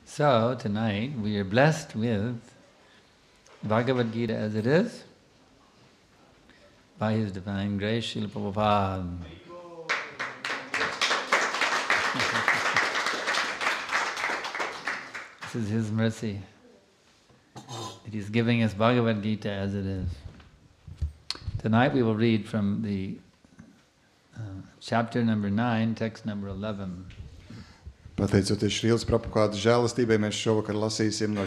So tonight we are blessed with Bhagavad Gita as it is by His Divine Grace, Srila Prabhupada. This is His mercy that He's giving us Bhagavad Gita as it is. Tonight we will read from the chapter number 9, text number 11. Pateicoties Šrīlas Prabhupādas žēlastībai, mēs šovakar lasīsim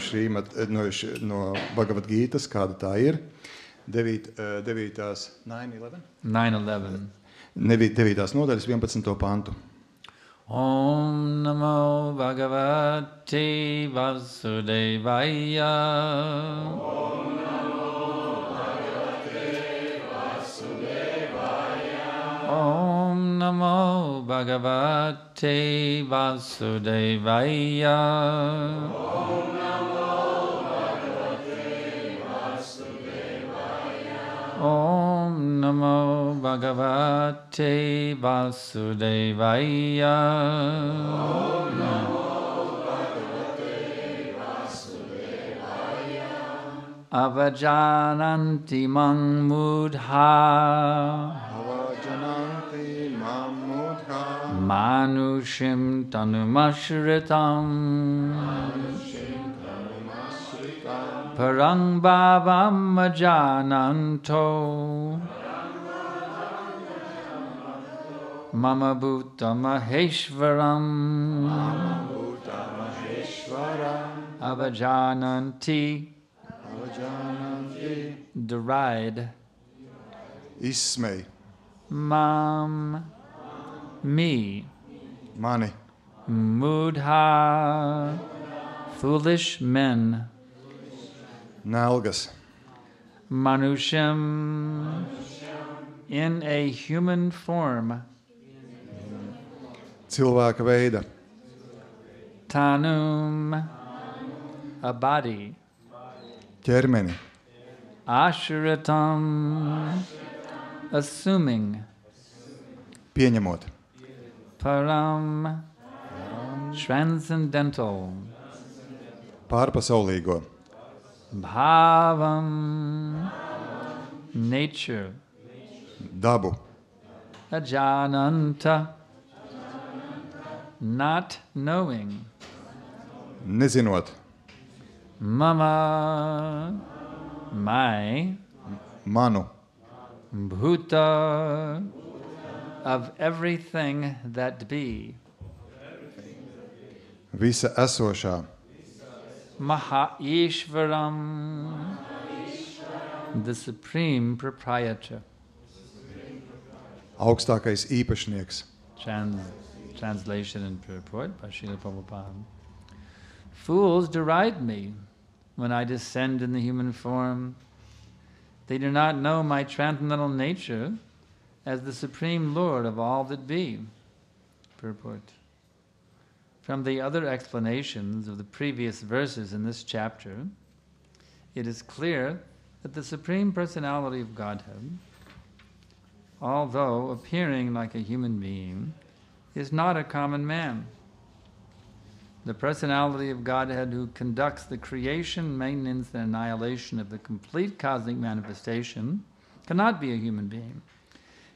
no Bhagavad Gītas, kāda tā ir, 9. nodaļas 11. pantu. Om Namo Bhagavate Vasudevaya. Om Namo Bhagavate Vasudevaya. Om Namo Bhagavate Vasudevaya. Om Namo Bhagavate Vasudevaya. Om Namo Bhagavate Vasudevaya. Om Namo Bhagavate Vasudevaya. Avajananti mang mudha. Manushim tanumashritam. Parang bhavam ajananto. Mama bhuta maheshvaram. Avajananti. Deride. Izsmej. Mam. Me. Mani. Mudha. Foolish men. Nelgas. Manusham. In a human form. Cilvēka veida. Tanum. A body. Ķermeni. Ashritam. Assuming. Pieņemot. Param. Transcendental. Pārpasaulīgo. Bhavam. Nature. Dabu. Ajananta. Not knowing. Nezinot. Mama. My. Manu. Bhuta. Of everything that be. Visa esošā. Maha Ishvaram. The Supreme Proprietor. Augstākais īpašnieks. Translation and purport by Srila Prabhupada. Fools deride me when I descend in the human form. They do not know my transcendental nature as the Supreme Lord of all that be. Purport. From the other explanations of the previous verses in this chapter, it is clear that the Supreme Personality of Godhead, although appearing like a human being, is not a common man. The personality of Godhead who conducts the creation, maintenance, and annihilation of the complete cosmic manifestation cannot be a human being.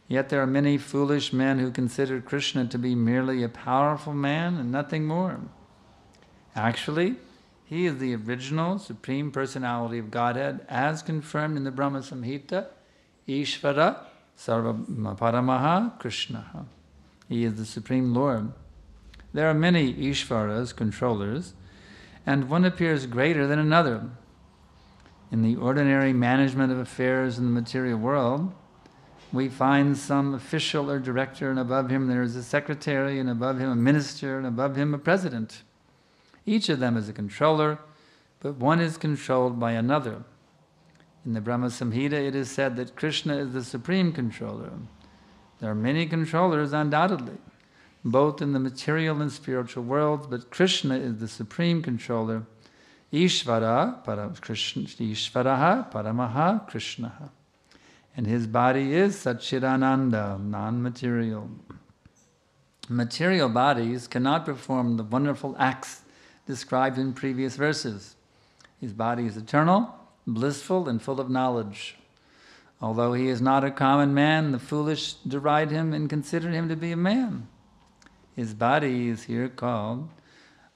Yet there are many foolish men who consider Krishna to be merely a powerful man and nothing more. Actually, he is the original Supreme Personality of Godhead as confirmed in the Brahma Samhita, Ishvara Sarva Paramaha Krishna. He is the Supreme Lord. There are many Ishvaras, controllers, and one appears greater than another. In the ordinary management of affairs in the material world, we find some official or director, and above him there is a secretary, and above him a minister, and above him a president. Each of them is a controller, but one is controlled by another. In the Brahma Samhita it is said that Krishna is the supreme controller. There are many controllers undoubtedly, both in the material and spiritual worlds, but Krishna is the supreme controller. Ishvaraha Paramaha Krishna. And his body is Satchidananda, non-material. Material bodies cannot perform the wonderful acts described in previous verses. His body is eternal, blissful, and full of knowledge. Although he is not a common man, the foolish deride him and consider him to be a man. His body is here called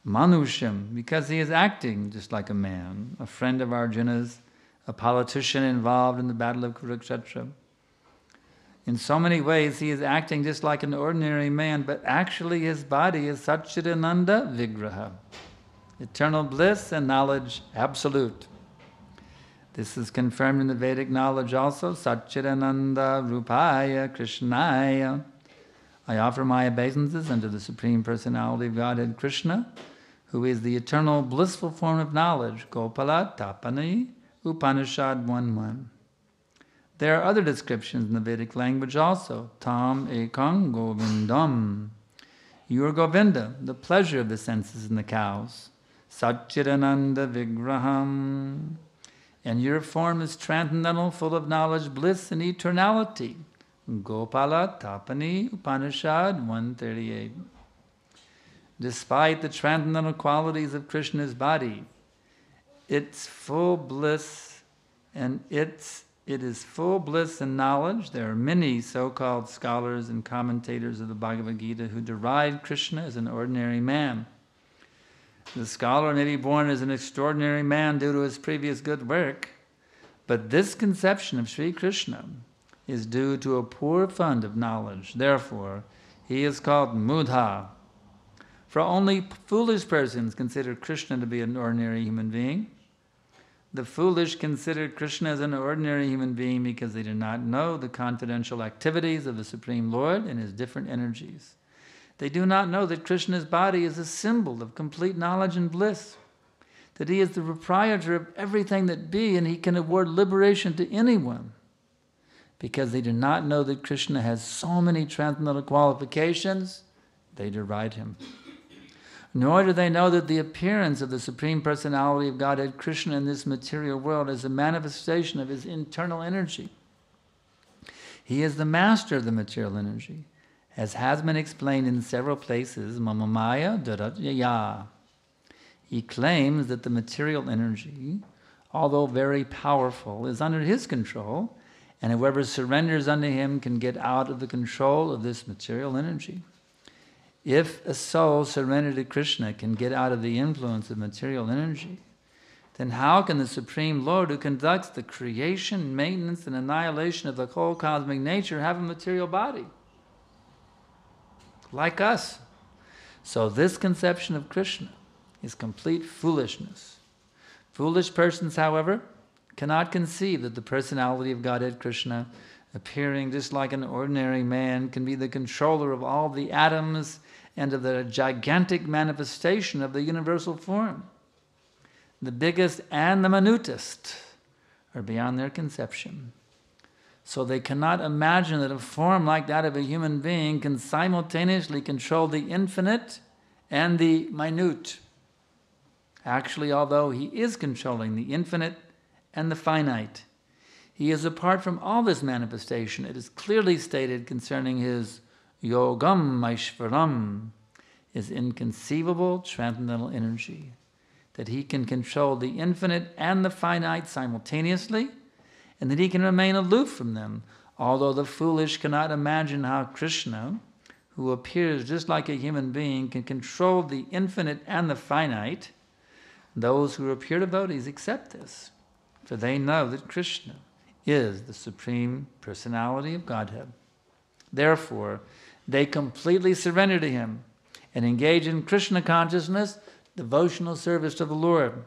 Manusham, because he is acting just like a man, a friend of Arjuna's, a politician involved in the battle of Kurukshetra. In so many ways, he is acting just like an ordinary man, but actually his body is Satchidananda Vigraha, eternal bliss and knowledge absolute. This is confirmed in the Vedic knowledge also, Satchidananda Rupaya Krishnaya. I offer my obeisances unto the Supreme Personality of Godhead Krishna, who is the eternal blissful form of knowledge, Gopala Tapani Upanishad 1.1. There are other descriptions in the Vedic language also. Tam ekang govindam. You are Govinda, the pleasure of the senses and the cows. Satchidananda vigraham. And your form is transcendental, full of knowledge, bliss, and eternality. Gopala Tapani Upanishad 138. Despite the transcendental qualities of Krishna's body, it's full bliss and it is full bliss and knowledge. There are many so-called scholars and commentators of the Bhagavad Gita who deride Krishna as an ordinary man. The scholar may be born as an extraordinary man due to his previous good work, but this conception of Sri Krishna is due to a poor fund of knowledge. Therefore, he is called Mudha. For only foolish persons consider Krishna to be an ordinary human being. The foolish consider Krishna as an ordinary human being because they do not know the confidential activities of the Supreme Lord and his different energies. They do not know that Krishna's body is a symbol of complete knowledge and bliss, that he is the proprietor of everything that be and he can award liberation to anyone. Because they do not know that Krishna has so many transcendental qualifications, they deride him. Nor do they know that the appearance of the Supreme Personality of Godhead Krishna in this material world is a manifestation of his internal energy. He is the master of the material energy, as has been explained in several places, Mamamaya Daratyaya. He claims that the material energy, although very powerful, is under his control, and whoever surrenders unto him can get out of the control of this material energy. If a soul surrendered to Krishna can get out of the influence of material energy, then how can the Supreme Lord, who conducts the creation, maintenance, and annihilation of the whole cosmic nature, have a material body? Like us. So this conception of Krishna is complete foolishness. Foolish persons, however, cannot conceive that the personality of Godhead Krishna, appearing just like an ordinary man, can be the controller of all the atoms and of the gigantic manifestation of the universal form. The biggest and the minutest are beyond their conception. So they cannot imagine that a form like that of a human being can simultaneously control the infinite and the minute. Actually, although he is controlling the infinite and the finite, he is apart from all this manifestation. It is clearly stated concerning his Yogam Aishvaram, his inconceivable transcendental energy, that he can control the infinite and the finite simultaneously, and that he can remain aloof from them, although the foolish cannot imagine how Krishna, who appears just like a human being, can control the infinite and the finite. Those who are pure devotees accept this, for they know that Krishna is the Supreme Personality of Godhead. Therefore, they completely surrender to him and engage in Krishna consciousness, devotional service to the Lord.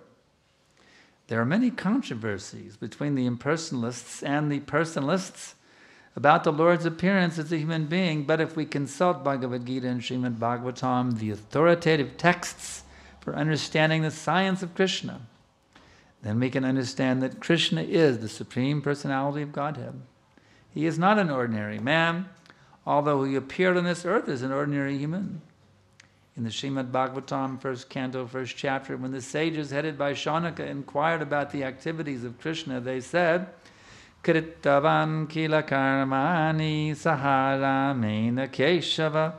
There are many controversies between the impersonalists and the personalists about the Lord's appearance as a human being, but if we consult Bhagavad Gita and Sriman Bhagavatam, the authoritative texts for understanding the science of Krishna, then we can understand that Krishna is the Supreme Personality of Godhead. He is not an ordinary man, although he appeared on this earth as an ordinary human. In the Srimad Bhagavatam, 1st canto, 1st chapter, when the sages headed by Shaunaka inquired about the activities of Krishna, they said, Kritavan kila karmani sahara mena keshava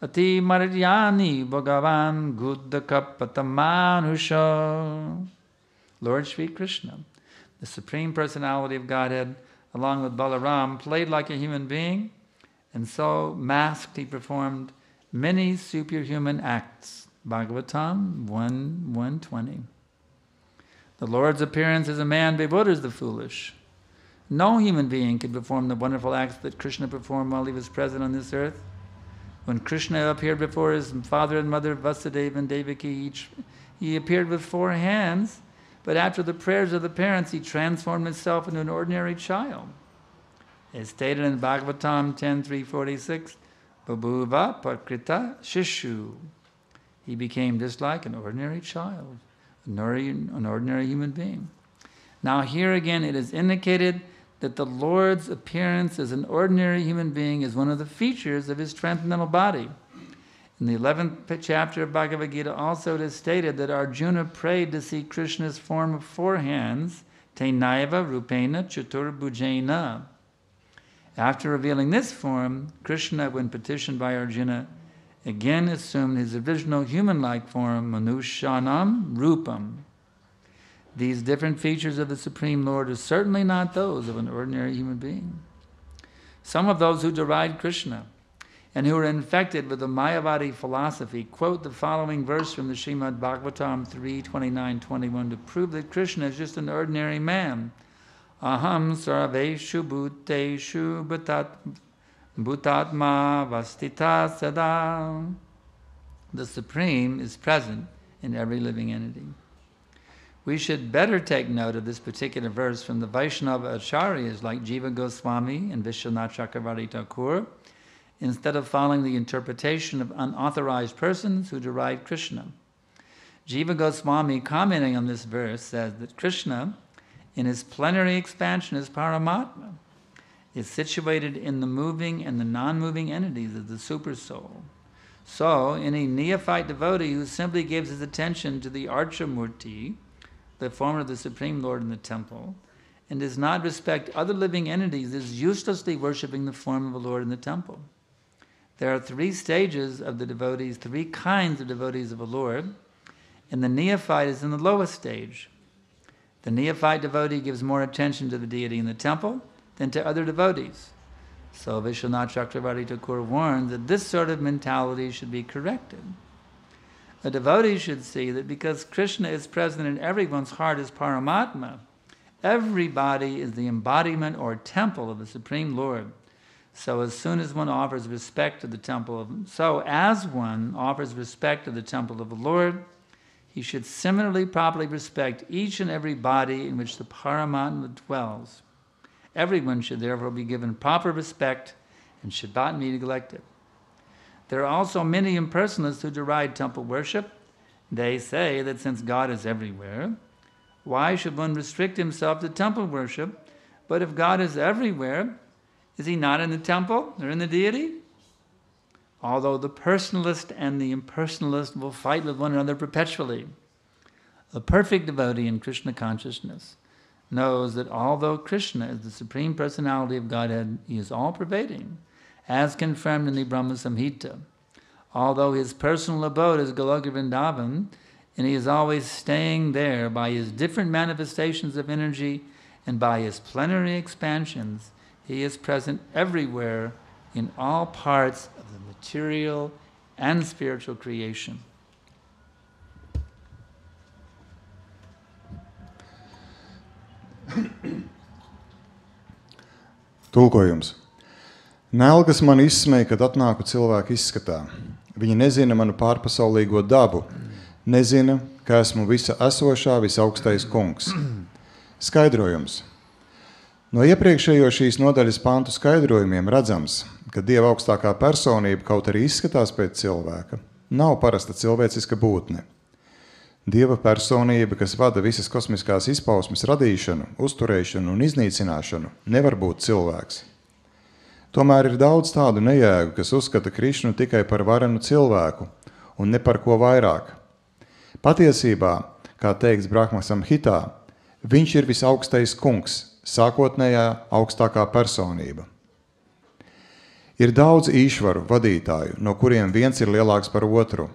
Ati Maryani Bhagavan Guddakapatammanusha. Lord Sri Krishna, the Supreme Personality of Godhead, along with Balaram, played like a human being, and so masked he performed many superhuman acts. Bhagavatam 1:120. The Lord's appearance as a man bewilders the foolish. No human being could perform the wonderful acts that Krishna performed while he was present on this earth. When Krishna appeared before his father and mother, Vasudeva and Devaki, he appeared with 4 hands, but after the prayers of the parents, he transformed himself into an ordinary child. As stated in Bhagavatam 10:346, Babhuva Prakrita Shishu. He became just like an ordinary child, an ordinary human being. Now here again it is indicated that the Lord's appearance as an ordinary human being is one of the features of his transcendental body. In the 11th chapter of Bhagavad Gita also it is stated that Arjuna prayed to see Krishna's form of 4 hands, Tenaiva Rupena Chaturbhujena. After revealing this form, Krishna, when petitioned by Arjuna, again assumed his original human-like form, Manushyanam Rupam. These different features of the Supreme Lord are certainly not those of an ordinary human being. Some of those who deride Krishna and who are infected with the Mayavadi philosophy quote the following verse from the Srimad Bhagavatam 3:29-21 to prove that Krishna is just an ordinary man. Aham sarveshu bhuteshu bhutatma vastita sada. The Supreme is present in every living entity. We should better take note of this particular verse from the Vaishnava Acharyas like Jiva Goswami and Vishwanath Chakravarti Thakur, instead of following the interpretation of unauthorized persons who deride Krishna. Jiva Goswami, commenting on this verse, says that Krishna, in his plenary expansion as Paramatma, is situated in the moving and the non-moving entities of the Supersoul. So, any neophyte devotee who simply gives his attention to the Archamurti, the form of the Supreme Lord in the temple, and does not respect other living entities, is uselessly worshipping the form of the Lord in the temple. There are 3 stages of the devotees, 3 kinds of devotees of the Lord, and the neophyte is in the lowest stage. The neophyte devotee gives more attention to the deity in the temple than to other devotees. So Vishwanath Chakravarti Thakur warns that this sort of mentality should be corrected. A devotee should see that because Krishna is present in everyone's heart as Paramatma, everybody is the embodiment or temple of the Supreme Lord. So as one offers respect to the temple of the Lord, he should similarly properly respect each and every body in which the Paramatma dwells. Everyone should therefore be given proper respect and should not be neglected. There are also many impersonalists who deride temple worship. They say that since God is everywhere, why should one restrict himself to temple worship? But if God is everywhere, is he not in the temple or in the deity? Although the personalist and the impersonalist will fight with one another perpetually, a perfect devotee in Krishna consciousness knows that although Krishna is the Supreme Personality of Godhead, he is all-pervading, as confirmed in the Brahma Samhita. Although his personal abode is Goloka Vrindavan, and he is always staying there by his different manifestations of energy and by his plenary expansions, he is present everywhere in all parts of the material and spiritual creation. Tulkojums. Nelgas man izsmēja, kad atnāku cilvēku izskatā. Viņi nezina manu pārpasaulīgo dabu, nezina, ka esmu visa esošā, visaugstais kungs. Skaidrojums. No iepriekšējo šīs nodaļas pantu skaidrojumiem redzams, ka Dieva augstākā personība, kaut arī izskatās pēc cilvēka, nav parasta cilvēciska būtne. Dieva personība, kas vada visas kosmiskās izpausmes radīšanu, uzturēšanu un iznīcināšanu, nevar būt cilvēks. Tomēr ir daudz tādu nejēgu, kas uzskata Krišnu tikai par varenu cilvēku un ne par ko vairāk. Patiesībā, kā teikts Brahma Samhitā, viņš ir visaugstais kungs, sākotnējā augstākā personība. Ir daudz īšvaru vadītāju, no kuriem viens ir lielāks par otru.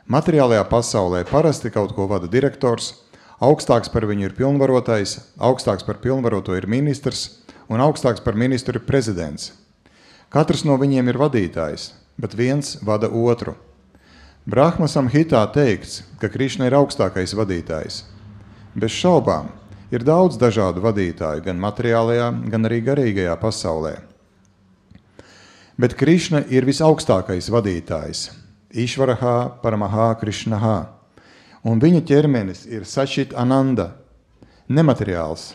Materiālajā pasaulē parasti kaut ko vada direktors, augstāks par viņu ir pilnvarotais, augstāks par pilnvaroto ir ministrs un augstāks par ministru ir prezidents. Katrs no viņiem ir vadītājs, bet viens vada otru. Brahma Samhitā teikts, ka Krišna ir augstākais vadītājs. Bez šaubām ir daudz dažādu vadītāju, gan materiālajā, gan arī garīgajā pasaulē. Bet Krišna ir visaugstākais vadītājs, Išvarahā Paramahā Krišnahā, un viņa ķermenis ir Sačit Ananda, nemateriāls.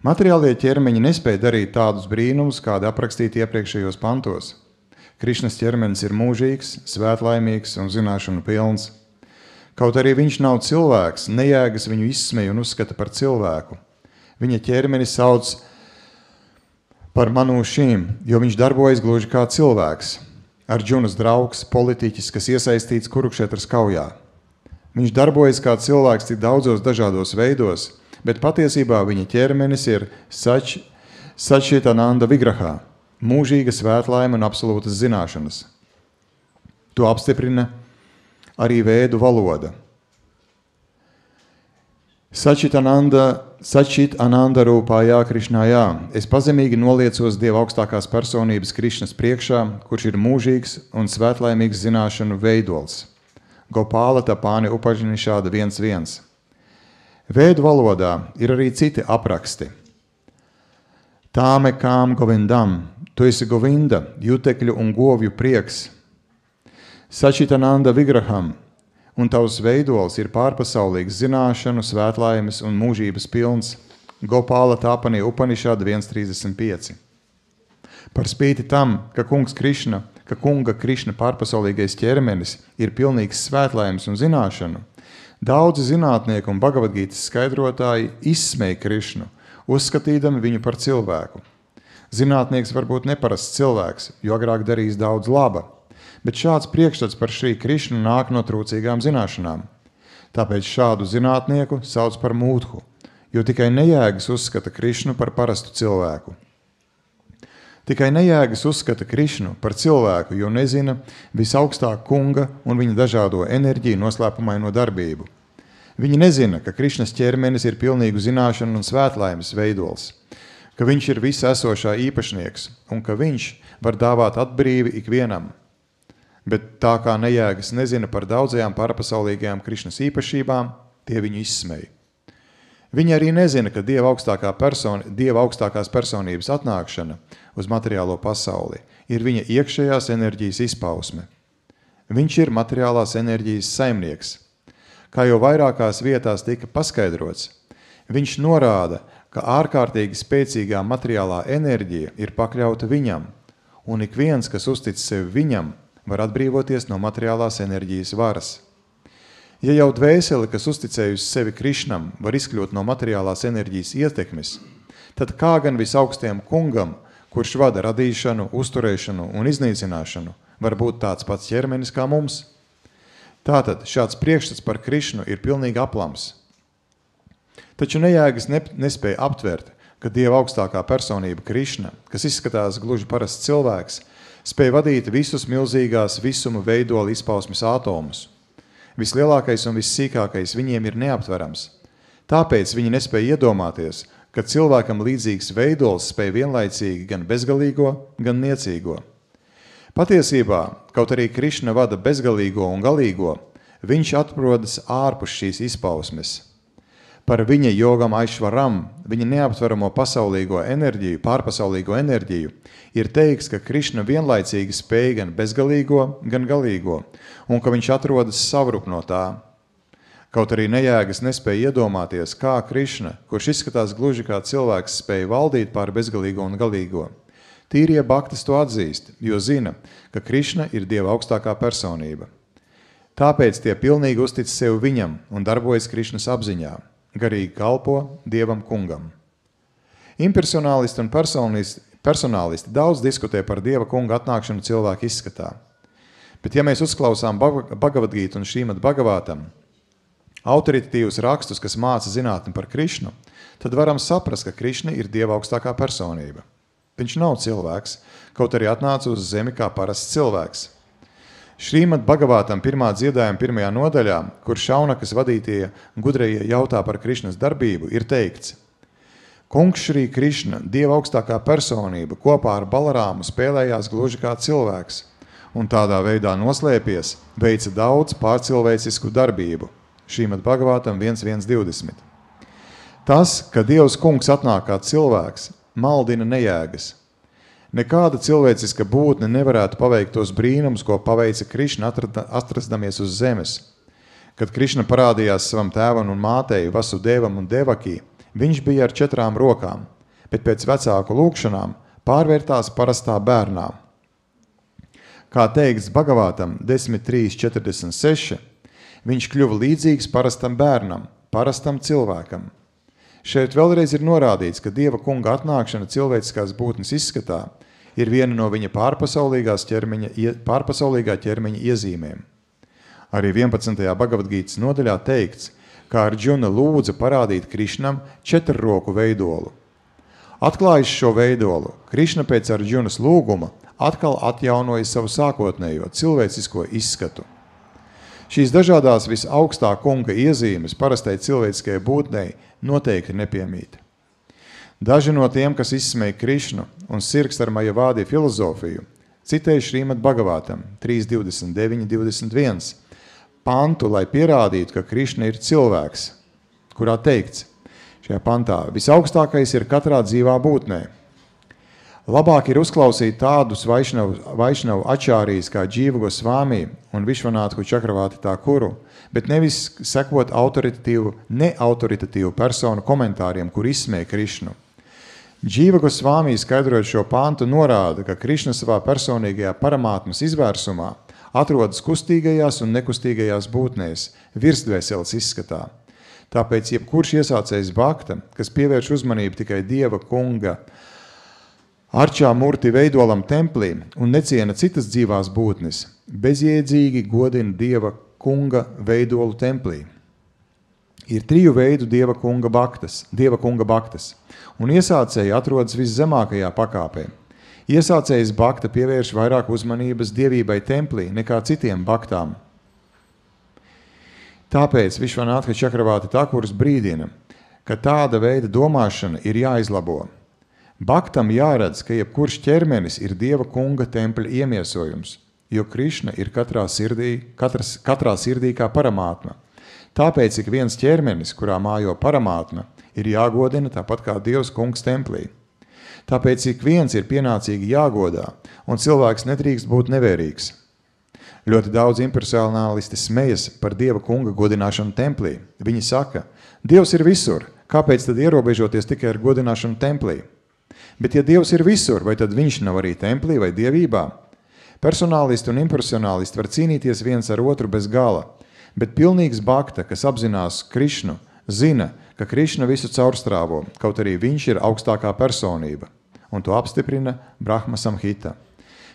Materiālie ķermeņi nespēja darīt tādus brīnumus, kādi aprakstīti iepriekšējos pantos. Krišnas ķermenis ir mūžīgs, svētlaimīgs un zināšanu pilns. Kaut arī viņš nav cilvēks, nejēgas viņu izsmej un uzskata par cilvēku. Viņa ķermeni sauc par manūšīm, jo viņš darbojas gluži kā cilvēks. Arģunas draugs, politiķis, kas iesaistīts Kurukšetras kaujā. Viņš darbojas kā cilvēks tik daudzos dažādos veidos, bet patiesībā viņa ķermenis ir Sačitananda Vigrahā, mūžīga svētlaime un absolūtas zināšanas. To apstiprina arī vēdu valoda. Sačit Ananda rūpājā Krišnājā. Es pazemīgi noliecos Dieva augstākās personības Krišnas priekšā, kurš ir mūžīgs un svētlaimīgs zināšanu veidols. Gopāla Tapāni Upažinišāda 1.1. Vēdu valodā ir arī citi apraksti. Tāme kām govindam, tu esi Govinda, jutekļu un govju prieks. Sačitananda Vigraham, un tavs veidols ir pārpasaulīgs zināšanu, svētlaimes un mūžības pilns. Gopāla Tāpani Upanišāda 1.35. Par spīti tam, ka kunga Krišna pārpasaulīgais ķermenis ir pilnīgs svētlaimes un zināšanu, daudzi zinātnieki un Bhagavad skaidrotāji izsmēja Krišnu, uzskatīdami viņu par cilvēku. Zinātnieks var būt neparasts cilvēks, jo agrāk darījis daudz laba, bet šāds priekšstats par Šrī Krišnu nāk no trūcīgām zināšanām. Tāpēc šādu zinātnieku sauc par mūdhu, jo tikai nejēgas uzskata Krišnu par parastu cilvēku. Tikai nejēgas uzskata Krišnu par cilvēku, jo nezina visaugstāk kunga un viņa dažādo enerģiju noslēpumaino darbību. Viņi nezina, ka Krišnas ķermenis ir pilnīgu zināšanu un svētlaimes veidols, ka viņš ir visa esošā īpašnieks un ka viņš var dāvāt atbrīvi ikvienam. Bet tā kā nejēgas nezina par daudzajām pārpasaulīgajām Krišnas īpašībām, tie viņu izsmej. Viņi arī nezina, ka Dieva augstākās personības atnākšana uz materiālo pasauli ir viņa iekšējās enerģijas izpausme. Viņš ir materiālās enerģijas saimnieks. Kā jau vairākās vietās tika paskaidrots, viņš norāda, ka ārkārtīgi spēcīgā materiālā enerģija ir pakļauta viņam, un ik viens, kas uztic sevi viņam, var atbrīvoties no materiālās enerģijas varas. Ja jau dvēseli, kas uzticējusi sevi Krišnam, var izkļūt no materiālās enerģijas ietekmes, tad kā gan visaugstajam kungam, kurš vada radīšanu, uzturēšanu un iznīcināšanu, var būt tāds pats ķermenis kā mums? Tātad šāds priekšstats par Krišnu ir pilnīgi aplams. Taču nejēgas nespēja aptvert, ka Dieva augstākā personība Krišna, kas izskatās gluži parasts cilvēks, spēja vadīt visus milzīgās visuma veidola izpausmes atomus. Vislielākais un vissīkākais viņiem ir neaptverams. Tāpēc viņi nespēja iedomāties, ka cilvēkam līdzīgs veidols spēja vienlaicīgi gan bezgalīgo, gan niecīgo. Patiesībā, kaut arī Krišna vada bezgalīgo un galīgo, viņš atrodas ārpus šīs izpausmes. Par viņa jogam Aišvaram, viņa neaptveramo pasaulīgo enerģiju, pārpasaulīgo enerģiju, ir teiks, ka Krišna vienlaicīgi spēj gan bezgalīgo, gan galīgo, un ka viņš atrodas savrup no tā. Kaut arī nejēgas nespēja iedomāties, kā Krišna, kurš izskatās gluži kā cilvēks, spēja valdīt pār bezgalīgo un galīgo. Tīrie bhaktas to atzīst, jo zina, ka Krišna ir Dieva augstākā personība. Tāpēc tie pilnīgi uztic sev viņam un darbojas Krišnas apziņā. Garīgi kalpo Dievam kungam. Impersonālisti un personālisti daudz diskutē par Dieva kunga atnākšanu cilvēku izskatā. Bet ja mēs uzklausām Bhagavad un Sriman Bhagavatam, autoritatīvus rakstus, kas māca zinātni par Krišnu, tad varam saprast, ka Krišna ir Dieva augstākā personība. Viņš nav cilvēks, kaut arī atnāca uz zemi kā parasts cilvēks. Sriman Bhagavatam 1. dziedājuma 1. nodaļā, kur Šaunakas vadītie gudrie jautā par Krišnas darbību, ir teikts: Kungs Šrī Krišna, Dieva augstākā personība, kopā ar Balarāmu spēlējās gluži kā cilvēks, un tādā veidā noslēpies, veica daudz pārcilvēcisku darbību. Sriman Bhagavatam 1.1.20. Tas, ka Dievs kungs atnāk kā cilvēks, maldina nejēgas. Nekāda cilvēciska būtne nevarētu paveikt tos brīnumus, ko paveica Krišna atrasdamies uz zemes. Kad Krišna parādījās savam tēvam un mātei, Vasudevam un Devakī, viņš bija ar 4 rokām, bet pēc vecāku lūgšanām pārvērtās parastā bērnā. Kā teikts Bhagavatam 10.3.46, viņš kļuva līdzīgs parastam bērnam, parastam cilvēkam. Šeit vēlreiz ir norādīts, ka Dieva kunga atnākšana cilvēciskās būtnes izskatā ir viena no viņa pārpasaulīgā ķermeņa iezīmēm. Arī 11. Bhagavad Gītas nodaļā teikts, kā Arjuna lūdza parādīt Krišnam 4 roku veidolu. Atklājis šo veidolu, Krišna pēc Arjunas lūguma atkal atjaunoja savu sākotnējo cilvēcisko izskatu. Šīs dažādās visaugstā kunga iezīmes parastai cilvēciskajai būtnei noteikti nepiemīt. Daži no tiem, kas izsmēja Krišnu un sirgst ar Majavādi filozofiju, citēja Srimad Bhagavatam 3.29.21 pantu, lai pierādītu, ka Krišna ir cilvēks, kurā teikts šajā pantā: visaugstākais ir katrā dzīvā būtnē. Labāk ir uzklausīt tādus vaišnavu ačārijas kā Džīva Gosvami un Višvanāthu Čakravāti Tākuru, bet nevis sekot neautoritatīvu personu komentāriem, kur izsmē Krišnu. Džīva Gosvami, skaidrojot šo pantu, norāda, ka Krišna savā personīgajā paramātmas izvērsumā atrodas kustīgajās un nekustīgajās būtnēs, virsdvēseles izskatā. Tāpēc jebkurš iesācējs bhakta, kas pievērš uzmanību tikai Dieva kunga Arčā murti veidolam templī un neciena citas dzīvās būtnes, bezjēdzīgi godina Dieva kunga veidolu templī. Ir 3 veidu Dieva kunga bhaktas, un iesācēji atrodas viszemākajā pakāpē. Iesācējs bhakta pievērš vairāk uzmanības dievībai templī nekā citiem bhaktām. Tāpēc Višvanātha Čakravāti Tākuras brīdina, ka tāda veida domāšana ir jāizlabo. Bhaktam jāredz, ka jebkurš ķermenis ir Dieva kunga tempļa iemiesojums, jo Krišna ir katrā sirdī kā paramātma. Tāpēc ik viens ķermenis, kurā mājo paramātma, ir jāgodina tāpat kā Dievs kungs templī. Tāpēc ik viens ir pienācīgi jāgodā, un cilvēks nedrīkst būt nevērīgs. Ļoti daudz impersonālisti smejas par Dieva kunga godināšanu templī. Viņi saka: Dievs ir visur, kāpēc tad ierobežoties tikai ar godināšanu templī? Bet ja Dievs ir visur, vai tad viņš nav arī templī vai dievībā? Personālisti un impersonālisti var cīnīties viens ar otru bez gala, bet pilnīgs bhakta, kas apzinās Krišnu, zina, ka Krišna visu caurstrāvo, kaut arī viņš ir augstākā personība, un to apstiprina Brahma Samhita.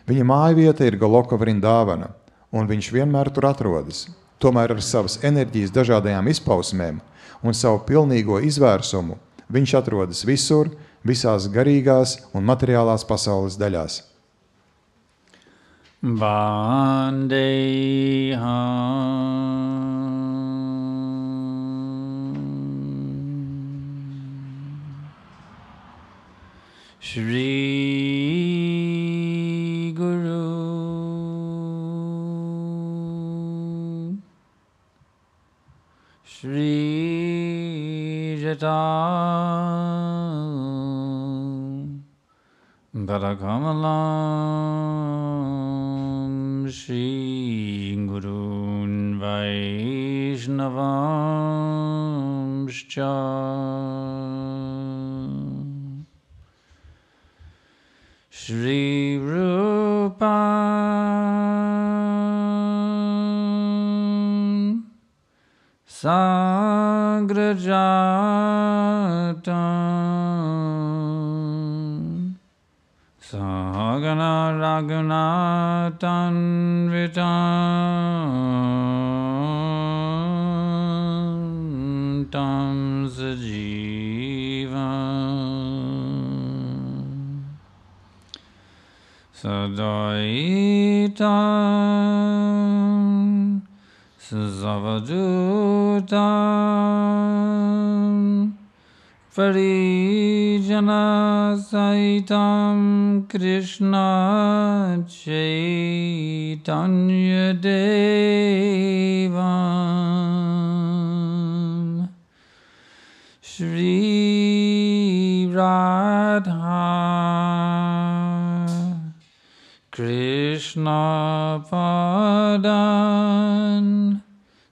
Viņa mājvieta ir Goloka Vrindāvana, un viņš vienmēr tur atrodas, tomēr ar savas enerģijas dažādajām izpausmēm un savu pilnīgo izvērsumu viņš atrodas visur, visās garīgās un materiālās pasaules daļās. Shri Guru Shri Jata Bharakamalam Shri Gurun Vaishnavamscha Shri Rupam Sagrajatam Sagana Raghunatan Vitam Tam Sajivam Sadaitam Savadutam Parijana Saitam Krishna Chaitanya Devam Shri Radha Krishna Padan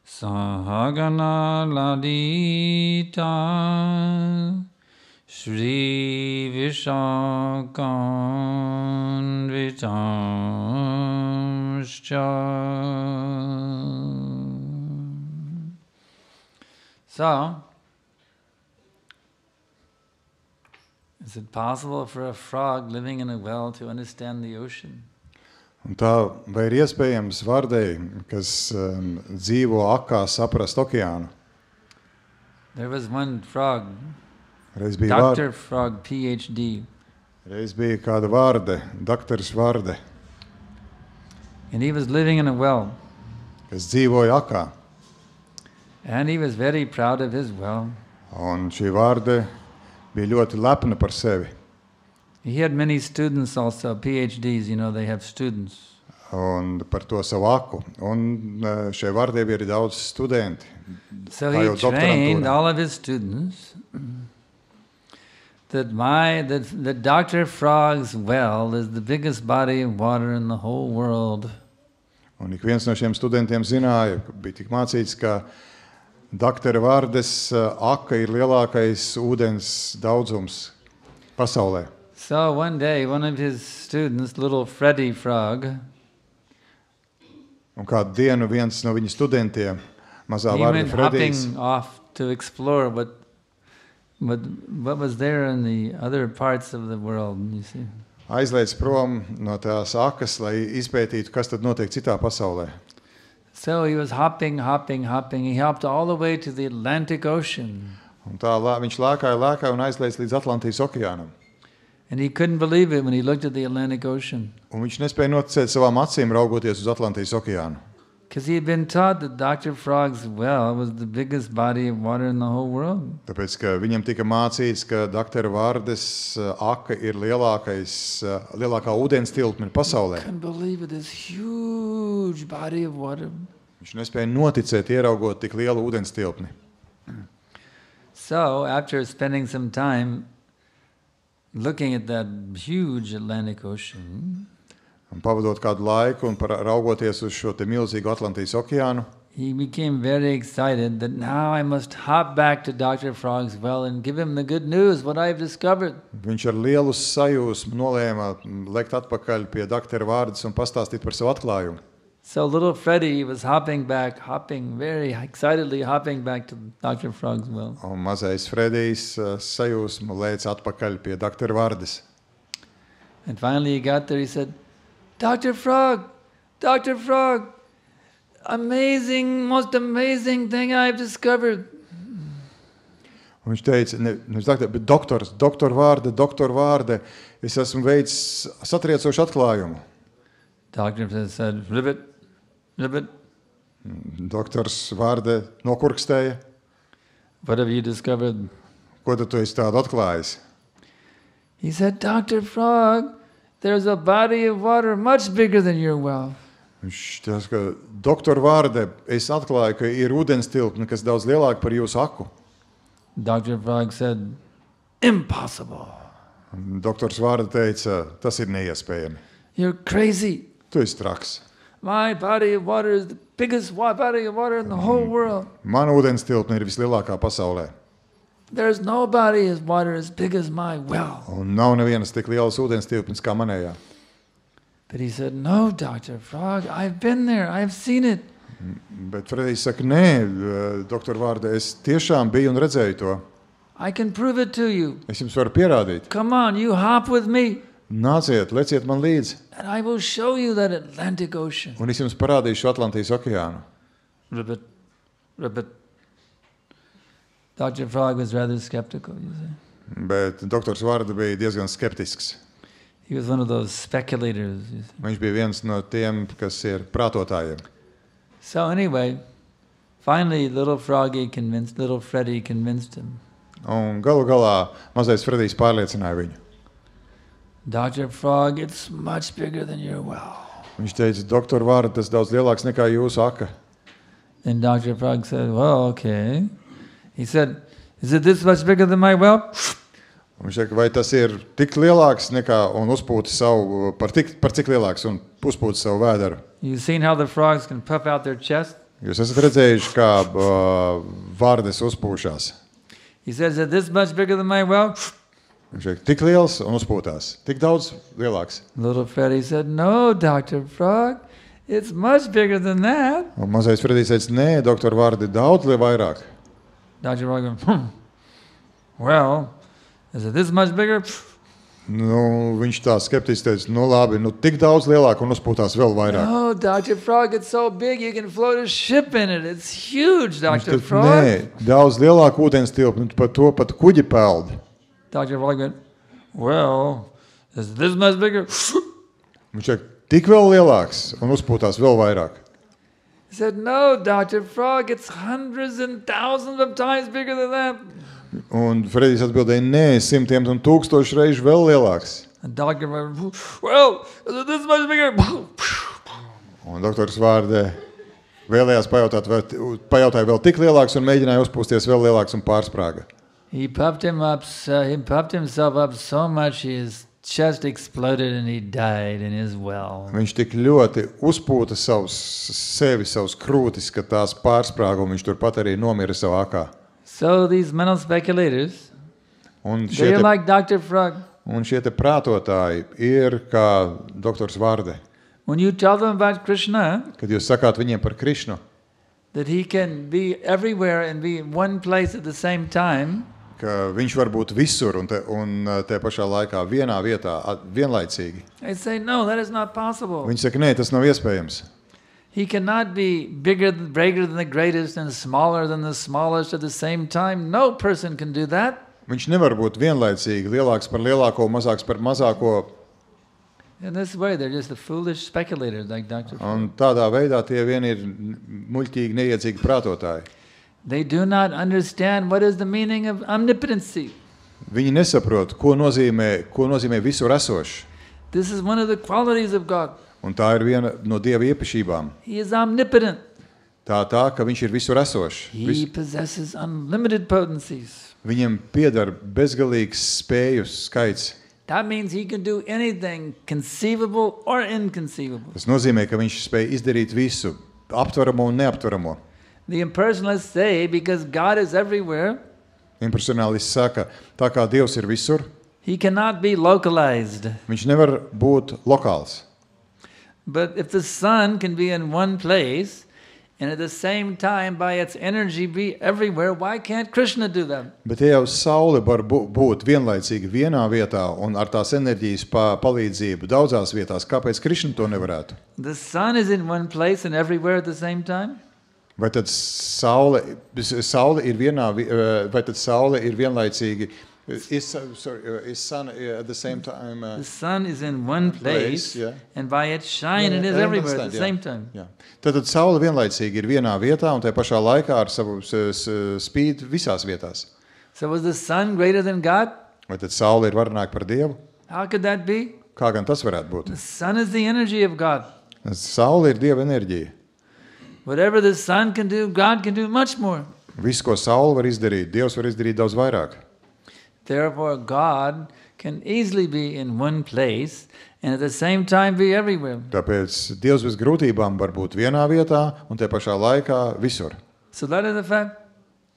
Sahagana Ladita Shri Vishakan Vitamscha. So, is it possible for a frog living in a well to understand the ocean? Un tā, vai ir iespējams vardei, kas dzīvo akā, saprast okeānu? There was one frog, Reiz bija, Dr. Frog, PhD, reiz bija kāda vārde, doktors vārde, and he was living in a well, kas dzīvoja akā. and he was very proud of his well. Un šī vārde bija ļoti lepna par sevi. He had many students also, PhDs, you know, they have students. Un par to savu aku. Un šai vārdei bija arī daudz studenti. So Tā he jau trained doktorantūra. all of his students that the Dr. Frog's well is the biggest body of water in the whole world. Un ik viens no šiem studentiem zināja, ka bija tik mācīts, ka doktora vārdes aka ir lielākais ūdens daudzums pasaulē. So one day, one of his students, little Freddy Frog, Un kādu dienu viens no viņa studentiem, mazā he vārda went Fredijs, hopping off to explore what was there in the other parts of the world, you see. aizlaids prom no tās akas, lai izpētītu, kas tad notiek citā pasaulē. So he was hopping. He hopped all the way to the Atlantic Ocean. Un tā viņš lēkāja un aizlaids līdz Atlantijas okeānam. And he couldn't believe it when he looked at the Atlantic Ocean. Un viņš nespēja noticēt savām acīm, raugoties uz Atlantijas okeānu. Because he had been taught that Dr. Frog's well was the biggest body of water in the whole world. Tāpēc, ka viņam tika mācīts, ka doktora vārdes aka ir lielākā ūdens tilpme pasaulē. Couldn't believe it, this huge body of water. Viņš nespēja noticēt, ieraugot tik lielu ūdens tilpni. So, after spending some time looking at that huge Atlantic Ocean, Un pavadot kādu laiku un raugoties uz šo te milzīgu Atlantijas okeānu, he became very excited that now I must hop back to Dr. Frog's well and give him the good news, what I've discovered. viņš ar lielu sajūsmu nolēma lekt atpakaļ pie doktora vārdes un pastāstīt par savu atklājumu. So little Freddy was very excitedly hopping back to Dr. Frog's well. Un mazais Fredijs sajūsmu lēc atpakaļ pie doktora vārdes. And finally he got there, he said, Dr. Frog, most amazing thing I've discovered. Un viņš teica, bet doktor vārde, es esmu veicis satriecošu atklājumu. Doctor said, ribbit. Doktors vārde nokurkstēja. What have you discovered? Ko tu esi tādu atklājis? He said, Dr. Frog, there's a body of water much bigger than your well. Viņš teica, ka doktor vārde, es atklāju, ka ir ūdens tilpne, kas daudz lielāka par jūsu aku. Dr. Frog said, impossible. Un doktors vārde teica, tas ir neiespējami. You're crazy. Tu esi traks. My body of water is the biggest body of water in the whole world. Mana ūdens tilpne ir vislielākā pasaulē. There's no body of water as big as my well. Un nav nevienas tik lielas ūdens tilpnes kā manējā. But he said, no, Dr. Frog, I've been there, I've seen it. Bet Fredijs saka, nē, doktor vārde, es tiešām biju un redzēju to. I can prove it to you. Es jums varu pierādīt. Come on, you hop with me. Nāciet, leciet man līdzi. And I will show you that Atlantic Ocean. Un es jums parādīšu Atlantijas okeānu. Ribbit. Dr. Frog was rather skeptical, you see. Bet doktors vārda bija diezgan skeptisks. He was one of those speculators. Viņš bija viens no tiem, kas ir prātotājiem. So anyway, finally little Freddy convinced him. Un galu galā mazais Fredijs pārliecināja viņu. Dr. Frog, it's much bigger than your well. Viņš teica, doktor Vārda, tas daudz lielāks nekā jūsu aka. And Dr. Frog said, well, okay. He said, is it this much bigger than my well? Viņš teica, vai tas ir tik lielāks nekā un uzpūta savu, par cik lielāks un uzpūta savu vēderu? You've seen how the frogs can puff out their chest? Jūs esat redzējuši, kā vārdes uzpūšās. He says, is it this much bigger than my well? Viņš teica, tik liels un uzpūtās, tik daudz lielāks. Little Freddy said, no, Dr. Frog, it's much bigger than that. Un mazais Fredijs teica, nē, doktor Vārdi, daudz vairāk. Dr. Frog went, well, is it this much bigger? Nu, viņš tā skeptiski teica, nu labi, nu tik daudz lielāk un uzpūtās vēl vairāk. No, Dr. Frog, it's so big you can float a ship in it. It's huge, Dr. Teica, Frog. nē, daudz lielāk ūdens tilpa, par to pat kuģi peld. Dr. Frog went, well, is this much bigger? Viņš teica, tik vēl lielāks un uzpūtās vēl vairāk. He said, no, Dr. Frog, it's hundreds and thousands of times bigger than that. Un Fredijs atbildēja, nē, simtiem un tūkstoši reižu vēl lielāks. And Dr. Frog, well, is it this much bigger? Un doktors Vārde vēlējās pajautāja vēl tik lielāks un mēģināja uzpūsties vēl lielāks un pārsprāga. He puffed himself up so much his chest exploded and he died in his well. Viņš tik ļoti uzpūta savus krūtis, ka tās pārsprāga un viņš turpat arī nomira savā akā. So these mental speculators, they're like Dr. Frog. Un šie te prātotāji ir kā doktors Vārde. When you tell them about Krishna, Kad jūs sakāt viņiem par Krišnu, that he can be everywhere and be in one place at the same time, ka viņš var būt visur un te pašā laikā vienā vietā vienlaicīgi. I say, no, that is not possible. Viņi saka, nē, tas nav iespējams. He cannot be bigger than the greatest and smaller than the smallest at the same time. No person can do that. Viņš nevar būt vienlaicīgi lielāks par lielāko, mazāks par mazāko. In this way, they're just a foolish speculator like Dr. Frog. Un tādā veidā tie vien ir muļķīgi, neiedzīgi prātotāji. They do not understand what is the meaning of omnipotency. Viņi nesaprot, ko nozīmē visur esošs. This is one of the qualities of God. Un tā ir viena no Dieva īpašībām. He is omnipotent. Tā, ka viņš ir visur esošs. He possesses unlimited potencies. Viņam pieder bezgalīgs spēju skaits. That means he can do anything conceivable or inconceivable. Tas nozīmē, ka viņš spēj izdarīt visu, aptveramo un neaptveramo. The impersonalists say, because God is everywhere, Impersonālists saka, tā kā Dievs ir visur, he cannot be localized. viņš nevar būt lokāls. But if the sun can be in one place, and at the same time, by its energy, be everywhere, why can't Krishna do that? Bet ja jau saule var būt vienlaicīgi vienā vietā un ar tās enerģijas palīdzību daudzās vietās, kāpēc Krišna to nevarētu? The sun is in one place and everywhere at the same time? Vai tad saule ir vienlaicīgi? Is sun at the same time? The sun is in one place, yeah. And by its shine, it is everywhere at the same time. Jā. Tad saule vienlaicīgi ir vienā vietā un tajā pašā laikā ar savu spīd visās vietās. So was the sun greater than God? Vai tad saule ir varenāka par Dievu? How could that be? Kā gan tas varētu būt? The sun is the energy of God. Saule ir Dieva enerģija. Whatever the sun can do, God can do much more. Viss, ko saule var izdarīt, Dievs var izdarīt daudz vairāk. Therefore, God can easily be in one place and at the same time be everywhere. Tāpēc Dievs bez grūtībām var būt vienā vietā un tajā pašā laikā visur. So that is a fact.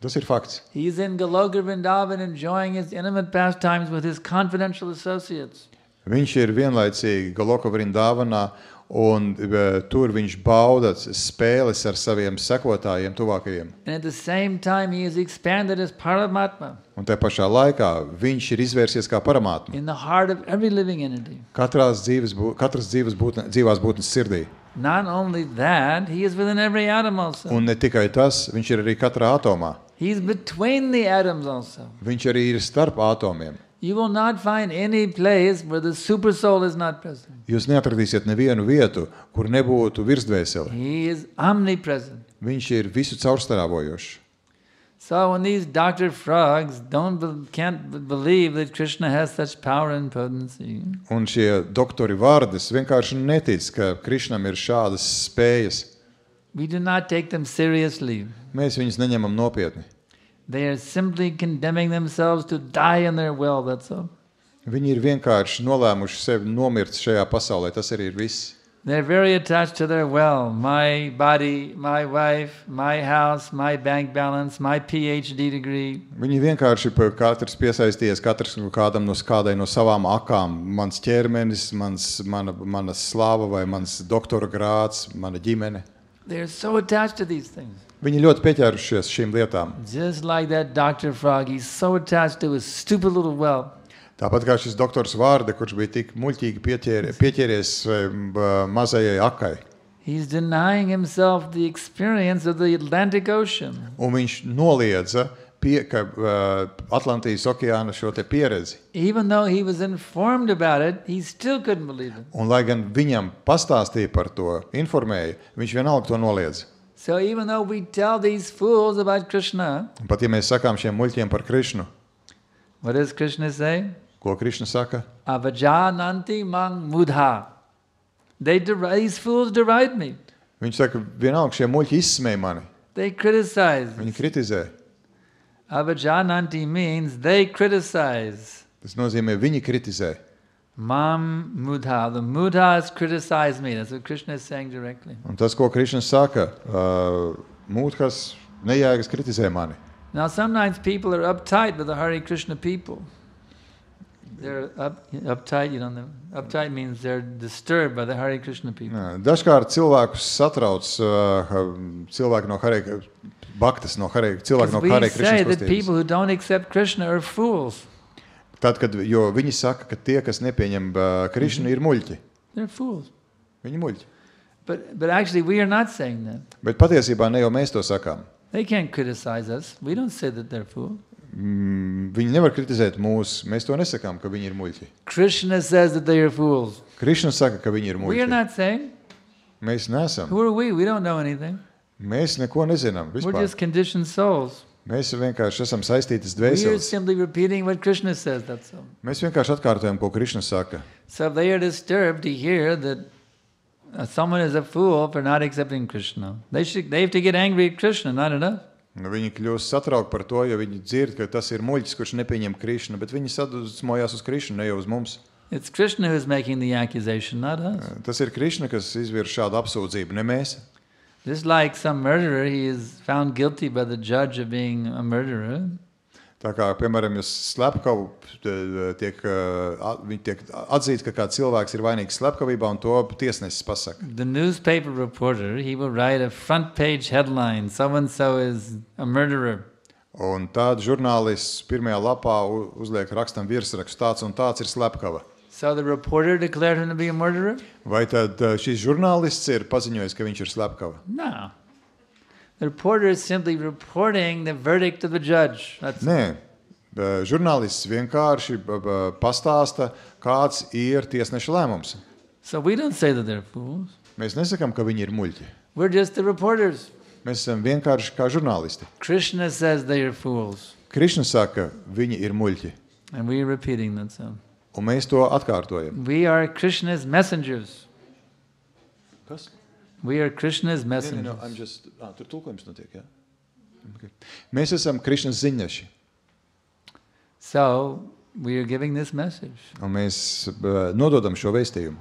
Tas ir fakts. He is in Goloka Vrindavan enjoying his intimate pastimes with his confidential associates. Viņš ir vienlaicīgi Goloka Vrindavanā un tur viņš bauda spēles ar saviem sekotājiem tuvākajiem. And at the same time, he is expanded as Paramatma. Un tajā pašā laikā viņš ir izvērsies kā Paramatma. In the heart of every living entity. Katras dzīvās būtnes sirdī. Not only that, he is within every atom also. Un ne tikai tas, viņš ir arī katrā atomā. He is between the atoms also. Viņš arī ir starp atomiem. You will not find any place where the super soul is not present. Jūs neatradīsiet nevienu vietu, kur nebūtu virsdvēsele. He is omnipresent. Viņš ir visu caurstarojošs. So when these Dr. Frogs can't believe that Krishna has such power and potency. Un šie doktori Vārdas vienkārši netic, ka Krišnam ir šādas spējas. We do not take them seriously. Mēs viņus neņemam nopietni. They are simply condemning themselves to die in their will, that's all. Viņi ir vienkārši nolēmuši sevi nomirt šajā pasaulē, tas arī ir viss. They're very attached to their well. My body, my wife, my house, my bank balance, my PhD degree. Viņi vienkārši katrs piesaistījies kādam kādai no savām akām. Mans ķermenis, mana slāva vai mans doktora grāds, mana ģimene. They're so attached to these things. Viņi ļoti pieķērušies šīm lietām. Just like that Dr. Frog, he's so attached to his stupid little well. Tāpat kā šis doktors Vārda, kurš bija tik muļķīgi pieķēries mazajai akai. He's denying himself the experience of the Atlantic Ocean. Un viņš noliedza Atlantijas okeāna šo te pieredzi. Even though he was informed about it, he still couldn't believe it. Un lai gan viņam pastāstīja par to, informēja, viņš vienalga to noliedza. So even though we tell these fools about Krishna, Pat ja mēs sakām šiem muļķiem par Krišnu, what does Krishna say? ko Krišna saka? Avajananti mang mudha. These fools deride me. Viņš saka, vienalga šie muļķi izsmēja mani. They criticize. Viņi kritizē. Avajananti means they criticize. Tas nozīmē, viņi kritizē. Mam mudha. The mudhas criticize me. That's what Krishna is saying directly. Un tas, ko Krišna saka, mūdhas nejēgas kritizē mani. Now sometimes people are uptight with the Hare Krishna people. They're uptight, you know. Uptight means they're disturbed by the Hare Krishna people. Dažkārt cilvēkus satrauc cilvēki no Hare Bhaktas, cilvēki no Hare We say that Krishnas people kustības. who don't accept Krishna are fools. Jo viņi saka, ka tie, kas nepieņem Krišnu, ir muļķi. They're fools. Viņi muļķi. But actually we are not saying that. Bet patiesībā ne jau mēs to sakām. They can't criticize us. We don't say that they're fools. Viņi nevar kritizēt mūs. Mēs to nesakām, ka viņi ir muļķi. Krishna says that they are fools. Krišna saka, ka viņi ir We are muļķi. not saying. Mēs nesam. Who are we? We don't know anything. Mēs neko nezinām We're vispār. just conditioned souls. Mēs vienkārši esam saistītas We are dvēseles. simply repeating what Krishna says, that's all. Mēs vienkārši atkārtojam, ko Krišna saka. So if they are disturbed to hear that someone is a fool for not accepting Krishna, they have to get angry at Krishna, not at us. Viņi kļūst satraukti par to, jo viņi dzird, ka tas ir muļķis, kurš nepieņem Krišnu, bet viņi sadusmojās uz Krišnu, ne jau uz mums. It's Krishna who is making the accusation, not us. Tas ir Krišna, kas izvirz šādu apsūdzību, ne mēs. Just like some murderer, he is found guilty by the judge of being a murderer. Tā kā, piemēram, jūs slepkavu, tiek atzīts, ka kāds cilvēks ir vainīgs slepkavībā, un to tiesnesis pasaka. The newspaper reporter, he will write a front page headline, so-and-so is a murderer. Un tāda žurnālists pirmajā lapā uzliek rakstam virsrakstu, tāds un tāds ir slepkava. So the reporter declared him to be a murderer? Vai tad šis žurnālists ir paziņojis, ka viņš ir slepkava? No. The reporter is simply reporting the verdict of the judge. That's Nē, žurnālists vienkārši pastāsta, kāds ir tiesneša lēmums. So we don't say that they're fools. Mēs nesakām, ka viņi ir muļķi. We're just the reporters. Mēs esam vienkārši kā žurnālisti. Krishna says they are fools. Krišna saka, viņi ir muļķi. And we are repeating that. So Un mēs to atkārtojam. we are Krishna's messengers. Kas? We are Krishna's messengers. Tur tulkojums notiek, jā? Okay. Mēs esam Krišnas ziņneši. So we are giving this message. Un mēs nododam šo vēstījumu.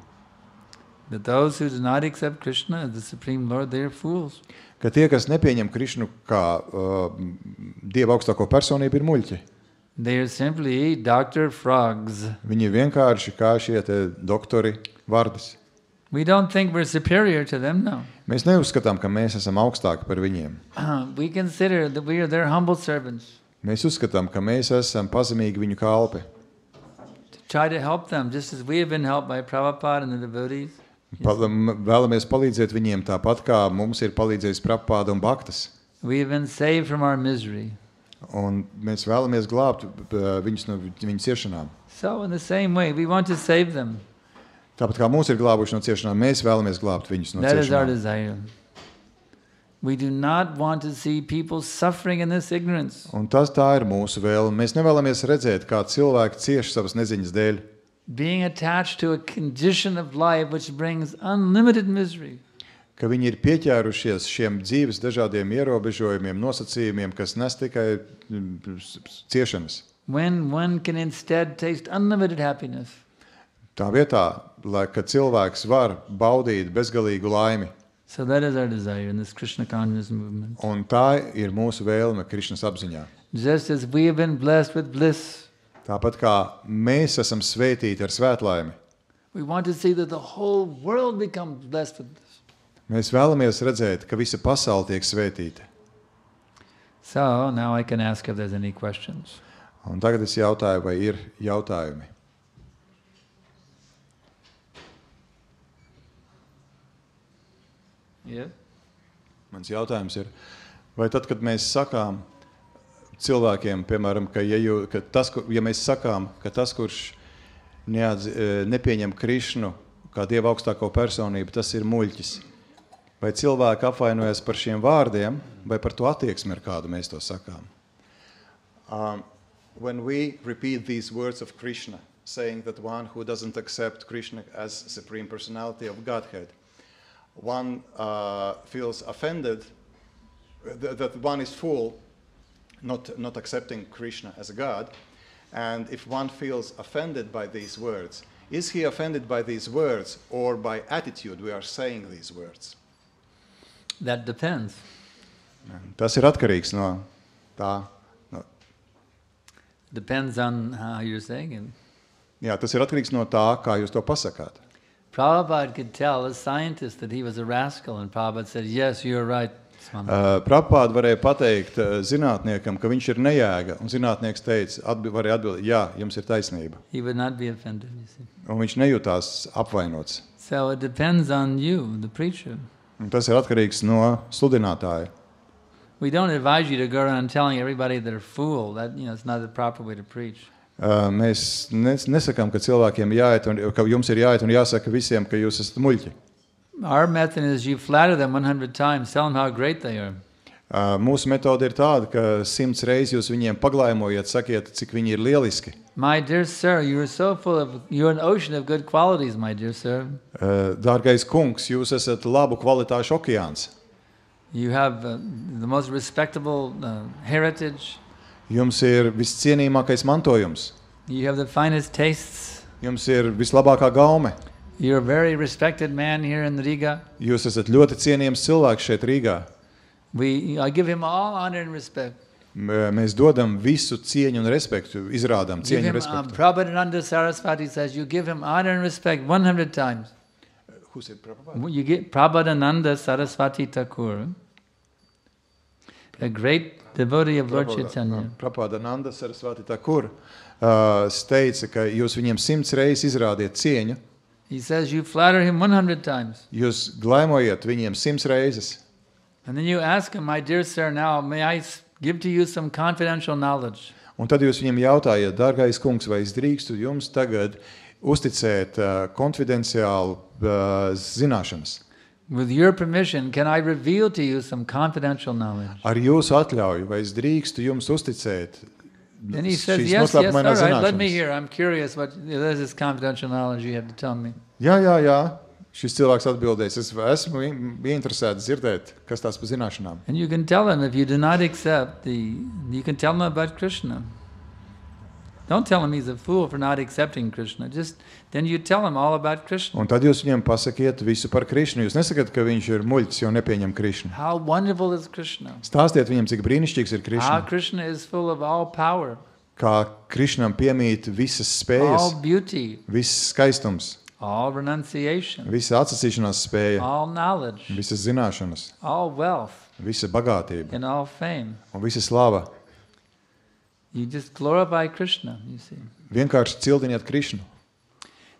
That those who do not accept Krishna as the Supreme Lord, they are fools. Ka tie, kas nepieņem Krišnu kā Dieva augstāko personību, ir muļķi. They are simply Dr. Frogs. Viņi vienkārši kā šie te doktori Vārdas. We don't think we're superior to them, no. Mēs neuzskatām, ka mēs esam augstāki par viņiem. We consider that we are their humble servants. Mēs uzskatām, ka mēs esam pazemīgi viņu kalpi. To try to help them, just as we have been helped by Prabhupada and the devotees. Vēlamies palīdzēt viņiem tāpat, kā mums ir palīdzējis Prabhupada un Bhaktas. We have been saved from our misery. Un mēs vēlamies glābt viņus no viņu ciešanām. So in the same way, we want to save them. Tāpat kā mūs ir glābuši no ciešanām, mēs vēlamies glābt viņus no That is our ciešanām. desire. We do not want to see people suffering in this ignorance. Un tā ir mūsu vēlme. Mēs nevēlamies redzēt, kā cilvēki cieši savas neziņas dēļ. Being attached to a condition of life which brings unlimited misery. Ka viņi ir pieķērušies šiem dzīves dažādiem ierobežojumiem, nosacījumiem, kas nes tikai ciešanas. When one can instead taste unlimited happiness. Tā vietā, kad cilvēks var baudīt bezgalīgu laimi. So that is our desire in this Krishna consciousness movement. Un tā ir mūsu vēlme Krišnas apziņā. Just as we have been blessed with bliss, Tāpat kā mēs esam svētīti ar svētlaimi, we want to see that the whole world becomes blessed with bliss. mēs vēlamies redzēt, ka visa pasaule tiek svētīta. So now I can ask if there's any questions. Un tagad es jautāju, vai ir jautājumi. Yeah. Mans jautājums ir, vai tad, kad mēs sakām cilvēkiem, piemēram, ja mēs sakām, ka tas, kurš nepieņem Krišnu kā Dieva augstāko personību, tas ir muļķis. Vai cilvēki apvainojas par šiem vārdiem, vai par to attieksmi, ar kādu mēs to sakām? When we repeat these words of Krishna, saying that one who doesn't accept Krishna as Supreme Personality of Godhead, one feels offended that one is fool, not accepting Krishna as a God. And if one feels offended by these words, is he offended by these words or by attitude we are saying these words? That depends. Tas ir atkarīgs no tā. Depends on how you're saying it. Jā, tas ir atkarīgs no tā, kā jūs to pasakāt. Prabhupada could tell a scientist that he was a rascal, and Prabhupada said, yes, you're right, Swami. Prabhupada varēja pateikt zinātniekam, ka viņš ir nejēga, un zinātnieks teica, varēja atbildēt, jā, jums ir taisnība. He would not be offended, you see. Un viņš nejūtās apvainots. So it depends on you, the preacher. Un tas ir atkarīgs no sludinātāja. We don't advise you to go around telling everybody they're a fool. That, it's not the proper way to preach. Mēs nesakām, ka cilvēkiem jāiet, ka jums ir jāiet un jāsaka visiem, ka jūs esat muļķi. Our method is you flatter them 100 times, tell them how great they are. Mūsu metode ir tāda, ka 100 reizes jūs viņiem paglājmojiet, sakiet, cik viņi ir lieliski. My dear sir, you're an ocean of good qualities, my dear sir. Dārgais kungs, jūs esat labu kvalitāšu okeāns. You have the most respectable heritage. Jums ir viscienījamākais mantojums. You have the finest tastes. Jums ir vislabākā gaume. You're a very respected man here in Riga. Jūs esat ļoti cienījams cilvēks šeit Rīgā. I give him all honor and respect. Mēs dodam visu cieņu un respektu, izrādām cieņu un respektu. Prabhupada Saraswati says you give him honor and respect 100 times. Who said Prabhupada? You get Prabhupada Saraswati Thakur, a great devotee of Lord Chaitanya. Prabhupada Saraswati Thakur teica, ka jūs viņiem 100 reizes izrādiet cieņu. He says you flatter him 100 times. Jūs glaimojiet viņiem 100 reizes. And then you ask him, my dear sir, now may I give to you some confidential knowledge? Un tad jūs viņam jautājat, dārgais kungs, vai es drīkstu jums tagad uzticēt konfidenciālu zināšanas? With your permission, can I reveal to you some confidential knowledge? Ar jūsu atļauju, vai es drīkstu jums uzticēt And he says, šīs yes, all noslēpumainās right, let me zināšanas? hear. I'm curious what this is confidential knowledge you have to tell me. Jā. Šis cilvēks atbildēs, es esmu ieinteresēts dzirdēt, kas tās pa zināšanām. And you can tell him if you do not accept you can tell him about Krishna. Don't tell him he's a fool for not accepting Krishna. Then you tell him all about Krishna. Un tad jūs viņiem pasakiet visu par Krišnu. Jūs nesakat, ka viņš ir muļķis, jo nepieņem Krišnu. How wonderful is Krishna? Stāstiet viņiem, cik brīnišķīgs ir How Krišna. Krishna is full of all power, Kā Krišnam piemīt visas spējas, all beauty, visas skaistums, all renunciation, visa atsacīšanās spēja, all knowledge, visas zināšanas, all wealth, visa bagātība and all fame. un visa slava. You just glorify Krishna, you see. Vienkārši cildiniet Krišnu.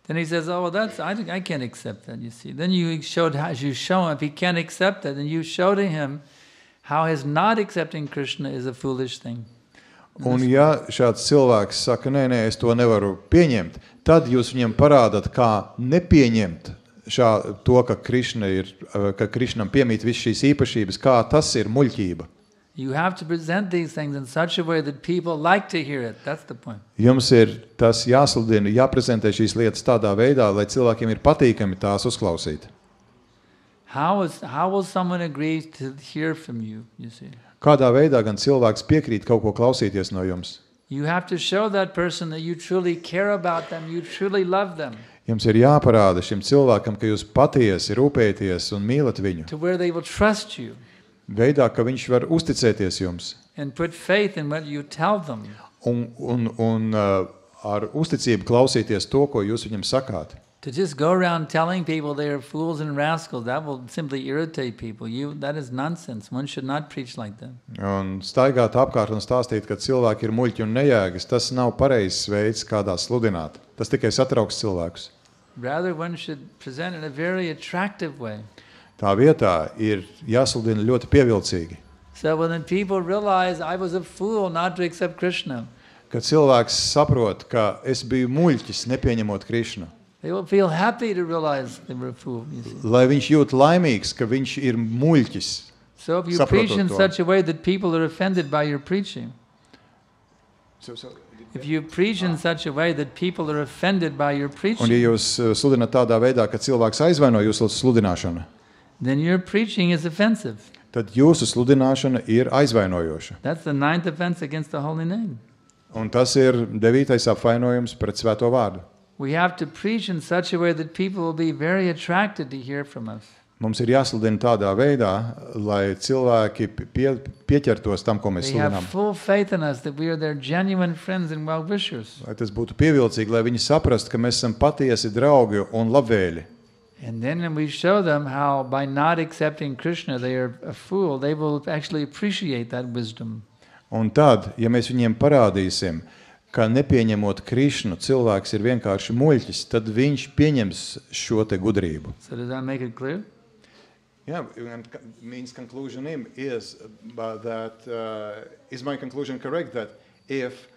Then he says, oh, well, I can't accept that, you see. Then you show him, if he can't accept that, then you show to him how his not accepting Krishna is a foolish thing. Un ja šāds cilvēks saka, nē, es to nevaru pieņemt, tad jūs viņam parādat, kā nepieņemt to, ka Krišnam piemīt viss šīs īpašības, kā tas ir muļķība. You have to present these things in such a way that people like to hear it. That's the point. Jums ir tas jāsludina, jāprezentē šīs lietas tādā veidā, lai cilvēkiem ir patīkami tās uzklausīt. How will someone agree to hear from you, you see? Kādā veidā gan cilvēks piekrīt kaut ko klausīties no jums? You have to show that person that you truly care about them, you truly love them. Jums ir jāparāda šim cilvēkam, ka jūs patiesi rūpēties un mīlat viņu. To where they will trust you. Veidā, ka viņš var uzticēties jums. And put faith in what you tell them. Un ar uzticību klausīties to, ko jūs viņam sakāt. To just go around telling people they are fools and rascals, that will simply irritate people. That is nonsense. One should not preach like that. Un staigāt apkārt un stāstīt, ka cilvēki ir muļķi un nejēgas, tas nav pareizs veids, kādā sludināt. Tas tikai satrauks cilvēkus. Rather, one should present in a very attractive way. Tā vietā ir jāsludina ļoti pievilcīgi. So when people realize I was a fool not to accept Krishna, kad cilvēks saprot, ka es biju muļķis, nepieņemot Krišnu, they will feel happy to realize they were a fool. You see. lai viņš jūt laimīgs, ka viņš ir muļķis. So if you preach in such a way that people are offended by your preaching, if you preach in such a way that people are offended by your preaching, un ja jūs sludināt tādā veidā, ka cilvēks aizvaino jūsu sludināšanu, then your preaching is offensive. tad jūsu sludināšana ir aizvainojoša. That's the 9th offense against the holy name. Un tas ir 9. apvainojums pret svēto vārdu. We have to preach in such a way that people will be very attracted to hear from us. Mums ir jāsludina tādā veidā, lai cilvēki pieķertos tam, ko mēs They have sludinām. full faith in us that we are their genuine friends and well-wishers. Lai tas būtu pievilcīgi, lai viņi saprastu, ka mēs esam patiesi draugi un labvēļi. And then when we show them how by not accepting Krishna they are a fool, they will actually appreciate that wisdom. Un tad, ja mēs viņiem parādīsim, ka nepieņemot Krišnu, cilvēks ir vienkārši muļķis, tad viņš pieņems šo te gudrību. So does that make it clear? Yeah, and means conclusion is that is my conclusion correct that if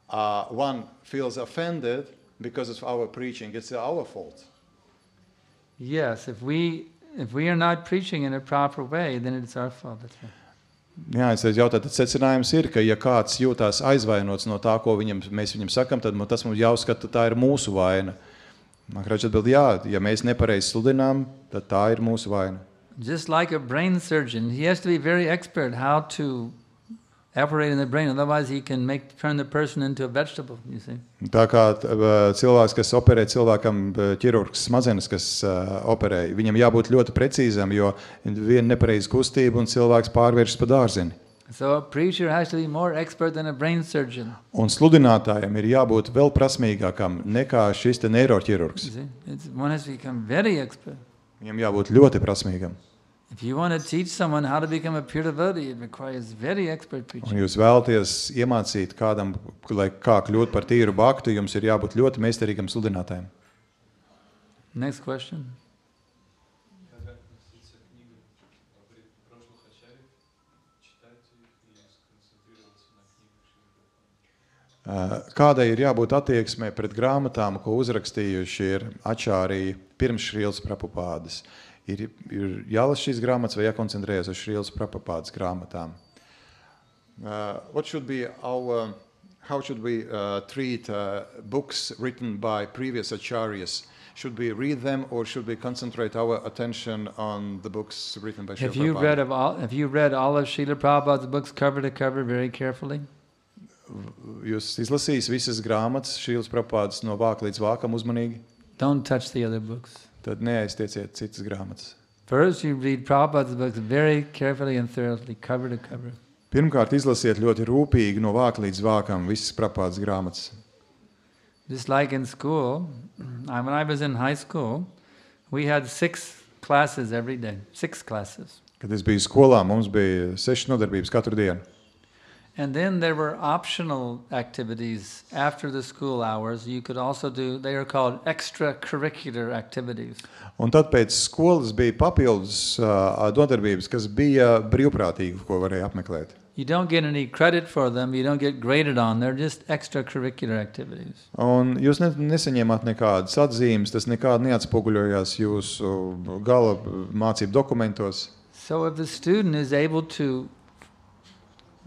one feels offended because of our preaching, it's our fault. Yes, if we are not preaching in a proper way, then it's our fault. That's right. Jā, es jautāju, tad secinājums ir, ka ja kāds jūtās aizvainots no tā, ko mēs viņam sakam, tad tas mums jāuzskata, tā ir mūsu vaina. Makrāč atbild, jā, ja mēs nepareizi sludinām, tad tā ir mūsu vaina. Just like a brain surgeon, he has to be very expert how to operate in the brain, otherwise he can turn the person into a vegetable, you see. Tā kā cilvēks, kas operē cilvēkam, ķirurgs smadzenes, kas operē, viņam jābūt ļoti precīzam, jo viena nepareiza kustība un cilvēks pārvēršas pa dārzini. So a preacher has to be more expert than a brain surgeon. Un sludinātājiem ir jābūt vēl prasmīgākam nekā šis te neiroķirurgs. One has to become very expert. Viņam jābūt ļoti prasmīgam. If you want to teach someone how to become a pure devotee, it requires very expert Un preaching. jūs vēlaties iemācīt kādam, kā kļūt par tīru baktu, jums ir jābūt ļoti meistarīgam sludinātājiem. Next question. Kādai ir jābūt attieksmē pret grāmatām, ko uzrakstījuši ir ačārī pirms Šrīlas Prabhupādas? Ir jālas šīs grāmatas vai jākoncentrējas uz Šrīlas Prabhupādas grāmatām? How should we treat books written by previous acharyas? Should we read them or should we concentrate our attention on the books written by Srila Prabhupada? Have you read all of Srila Prabhupada's books cover to cover very carefully? Jūs izlasījis visas grāmatas Šrīlas Prabhupādas no vāka līdz vākam uzmanīgi? Don't touch the other books. Tad neaiztieciet citas grāmatas. First, you read Prabhupada's books very carefully and thoroughly, cover to cover. Pirmkārt, izlasiet ļoti rūpīgi no vāka līdz vākam visas Prabhupādas grāmatas. Just like in school, when I was in high school, we had 6 classes every day. 6 classes. Kad es biju skolā, mums bija 6 nodarbības katru dienu. And then there were optional activities after the school hours. You could also do, they are called extracurricular activities. Un tad pēc skolas bija papildus nodarbības, kas bija brīvprātīgi, ko varēja apmeklēt. You don't get any credit for them, you don't get graded on, they're just extracurricular activities. Un jūs nesaņēmāt nekādas atzīmes, tas nekādi neatspoguļojās jūsu gala mācību dokumentos. So if the student is able to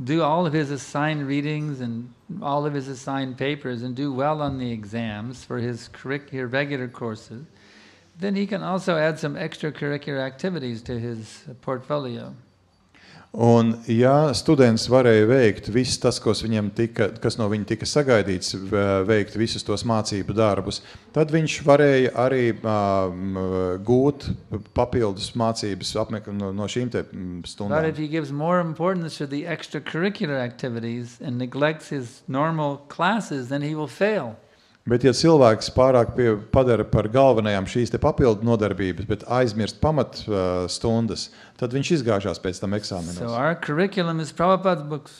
do all of his assigned readings and all of his assigned papers and do well on the exams for his regular courses, then he can also add some extracurricular activities to his portfolio. Un ja students varēja veikt viss tas, kas no viņa tika sagaidīts, veikt visus tos mācību darbus, tad viņš varēja arī gūt papildus mācības no šīm te stundām. But if he gives more importance to the extracurricular activities and neglects his normal classes, then he will fail. Bet ja cilvēks pārāk padara par galvenajām šīs te papildu nodarbības, bet aizmirst pamat stundas, tad viņš izgāžās pēc tam eksāmenos. So our curriculum is Prabhupada's books.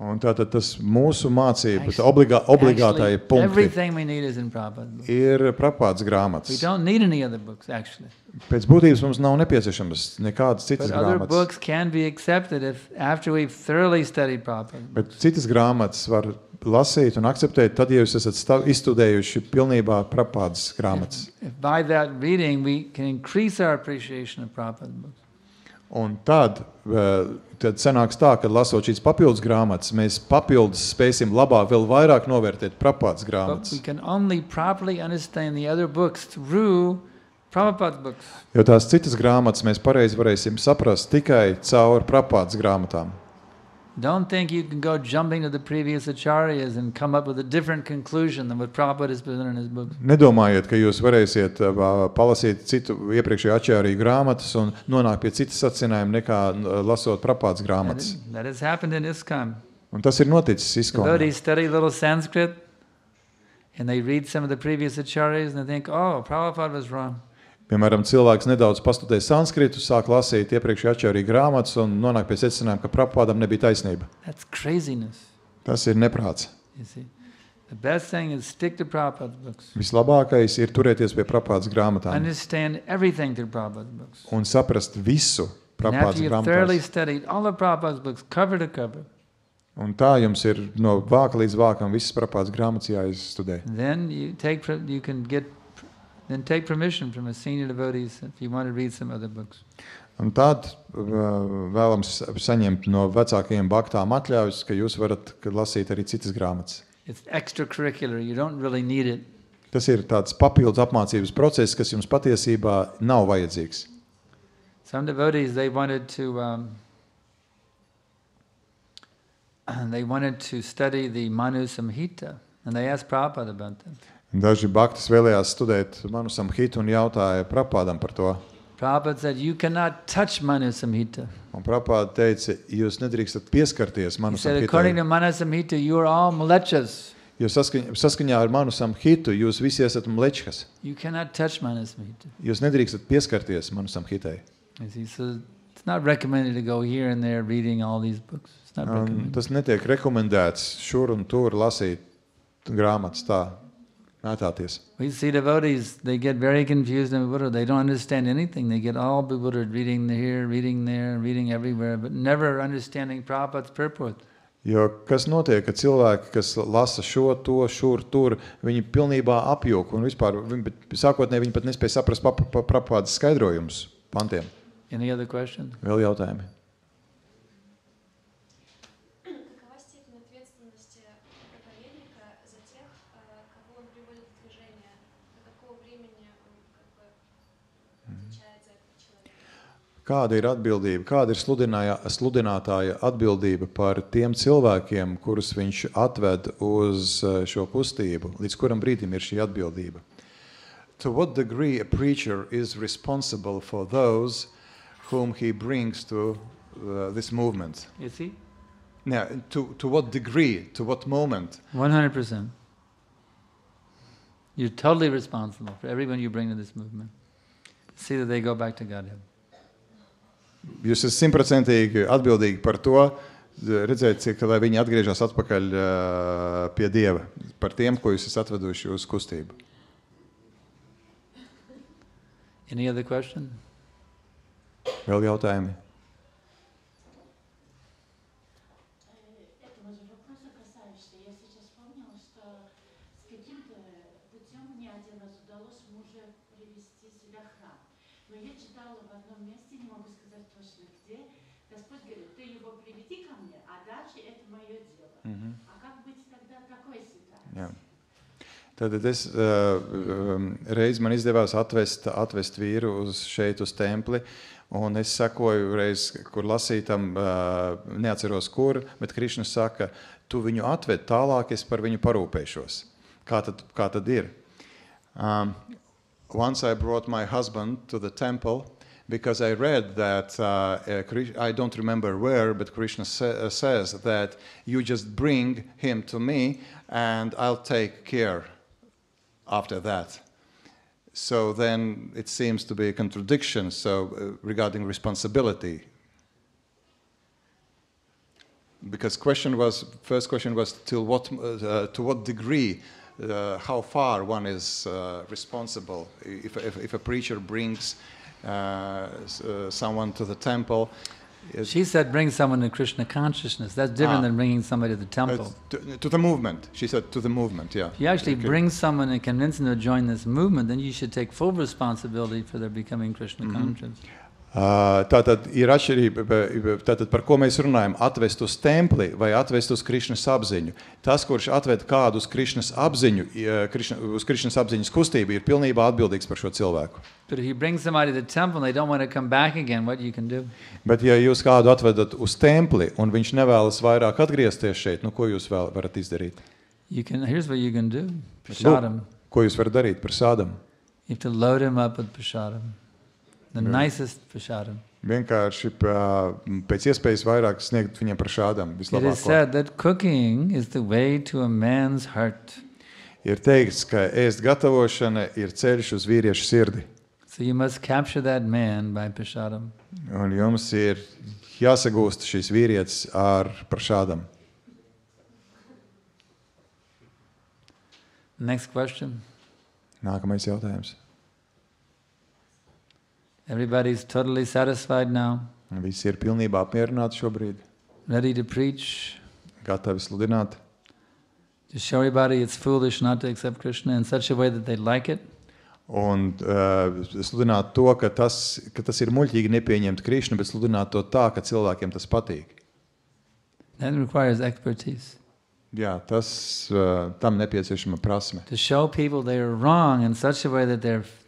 Un tātad tas mūsu mācība, obligātāji punkti everything we need is in Prabhupada's books. Ir Prabhupadas We grāmatas. don't need any other books, actually. Pēc būtības mums nav nepieciešamas nekādas citas But other grāmatas. books can be accepted if after we've thoroughly studied Prabhupada. Bet citas grāmatas var lasīt un akceptēt, tad, ja jūs esat izstudējuši pilnībā Prabhupadas grāmatas. If by that reading we can increase our appreciation of Prabhupada's books. Un tad sanāks tā, ka lasot šīs papildus grāmatas, mēs papildus spēsim labāk vēl vairāk novērtēt Prabhupadas But grāmatas. we can only properly understand the other books through Prabhupada's books. Jo tās citas grāmatas mēs pareizi varēsim saprast tikai caur Prabhupadas grāmatām. Don't think you can go jumping to the previous acharyas and come up with a different conclusion than what Prabhupada has presented in his books. Nedomājiet, ka jūs varēsiet palasīt citu iepriekšējo ačāriju grāmatas un nonākt pie citas secinājuma nekā lasot Prabhupadas grāmatas. That has happened in ISKCON. Un tas ir noticis ISKCON. Devotees study a little Sanskrit and they read some of the previous acharyas and they think, oh, Prabhupada was wrong. Piemēram, cilvēks nedaudz pastudē sanskritu, sāk lasīt iepriekšējo ačāriju grāmatas un nonāk pie secinājuma, ka Prabhupadam nebija taisnība. That's craziness, Tas ir neprāts. you see. The best thing is stick to Prabhupada's books. Vislabākais ir turēties pie Prabhupadas grāmatām Understand everything through Prabhupada's books. un saprast visu And after Prabhupadas you've thoroughly grāmatās. studied all of Prabhupada's books, cover to cover, Un tā jums ir no vāka līdz vākam visas Prabhupadas grāmatas jāizstudē. then you can take permission from a senior devotees if you want to read some other books. Un tad vēlams saņemt no vecākajiem baktām atļaujas, ka jūs varat lasīt arī citas grāmatas. It's extracurricular, you don't really need it. Tas ir tāds papildus apmācības process, kas jums patiesībā nav vajadzīgs. Some devotees, they wanted to study the Manu Samhita, and they asked Prabhupada about that. Daži baktis vēlējās studēt Manu Samhitu un jautāja Prabhupādam par to. Prabhupada said, you cannot touch Manu Samhita. Un Prabhupāda teica, jūs nedrīkstat pieskarties Manu He said, according Samhitai. to Manu Samhita, you are all mlechas. Jo saskaņā ar Manu Samhitu jūs visi esat mlečkas. You cannot touch Manu Samhita. Jūs nedrīkstat pieskarties Manu Samhitai. You see, so it's not recommended to go here and there reading all these books. It's not recommended. Tas netiek rekomendēts šur un tur lasīt grāmatas tā, mētāties. We see devotees, they get very confused and bewildered. They don't understand anything. They get all bewildered, reading here, reading there, reading everywhere, but never understanding Prabhupada's purport. Jo kas notiek, ka cilvēki, kas lasa šo, to, šur, tur, viņi pilnībā apjūk un vispār, sākotnēji viņi pat nespēja saprast Prabhupādas skaidrojumus pantiem. Any other questions? Vēl jautājumi? Какова степень ответственности проповедника за тех, кого он приводит в движение? До какого времени он отвечает за этого человека? Kāda ir atbildība, kāda ir sludinātāja atbildība par tiem cilvēkiem, kurus viņš atved uz šo kustību, līdz kuram brīdim ir šī atbildība? To what degree a preacher is responsible for those whom he brings to this movement? You see? Yeah, to what degree, to what moment? 100%. You're totally responsible for everyone you bring to this movement. See that they go back to Godhead. Jūs esat 100% atbildīgi par to, redzēt, ka lai viņi atgriežas atpakaļ pie Dieva, par tiem, ko jūs esat atveduši uz kustību. Any other question? Vēl jautājumi? каким-то путем мне один раз удалось мужа привести себя в храм. Но я читала в одном месте, не могу сказать точно где, Господь говорит, ты его приведи ко мне, а дальше это мое дело. А как быть тогда в такой ситуации? Jā. Tad es reiz man izdevās atvest vīru šeit uz templi, un es sakoju reiz, kur lasītam, neatceros kur, bet Krišna saka, tu viņu atved tālāk, es par viņu parūpēšos. Kā tad ir? Once I brought my husband to the temple, because I read that, I don't remember where, but Krishna says that you just bring him to me and I'll take care after that. So then it seems to be a contradiction regarding responsibility. Because first question was to what degree, how far one is responsible. If a preacher brings someone to the temple. She said bring someone to Krishna consciousness. That's different than bringing somebody to the temple. To the movement. She said to the movement, yeah. If you actually bring someone and convince them to join this movement, then you should take full responsibility for their becoming Krishna conscious. Tātad ir atšķirība, tātad par ko mēs runājam, atvest uz templi vai atvest uz Krišnas apziņu. Tas, kurš atved kādu uz Krišnas apziņu, uz Krišnas apziņas kustību, ir pilnībā atbildīgs par šo cilvēku. But if you bring somebody to the temple and they don't want to come back again, what you can do? Bet ja jūs kādu atvedat uz templi un viņš nevēlas vairāk atgriezties šeit, ko jūs vēl varat izdarīt? Here's what you can do. Prasadam. Ko jūs varat darīt par sādam? You have to load him up with prasadam. The nicest prasadam. Vienkārši pēc iespējas vairāk sniegt viņam prasadam, vislabāko. It is said that cooking is the way to a man's heart. Ir teikts, ka ēst gatavošana ir ceļš uz vīriešu sirdi. So you must capture that man by prasadam. Un jums ir jāsagūst šīs vīrietis ar prasadam. Next question. Nākamais jautājums. Everybody's totally satisfied now. Visi ir pilnībā apmierināti šobrīd. Ready to preach. Gatavi sludināt. To show everybody it's foolish not to accept Krishna in such a way that they like it. Un sludināt to, ka tas ir muļķīgi nepieņemt Krišnu, bet sludināt to tā, ka cilvēkiem tas patīk. That requires expertise. Jā, tam nepieciešama prasme. To show people they are wrong in such a way that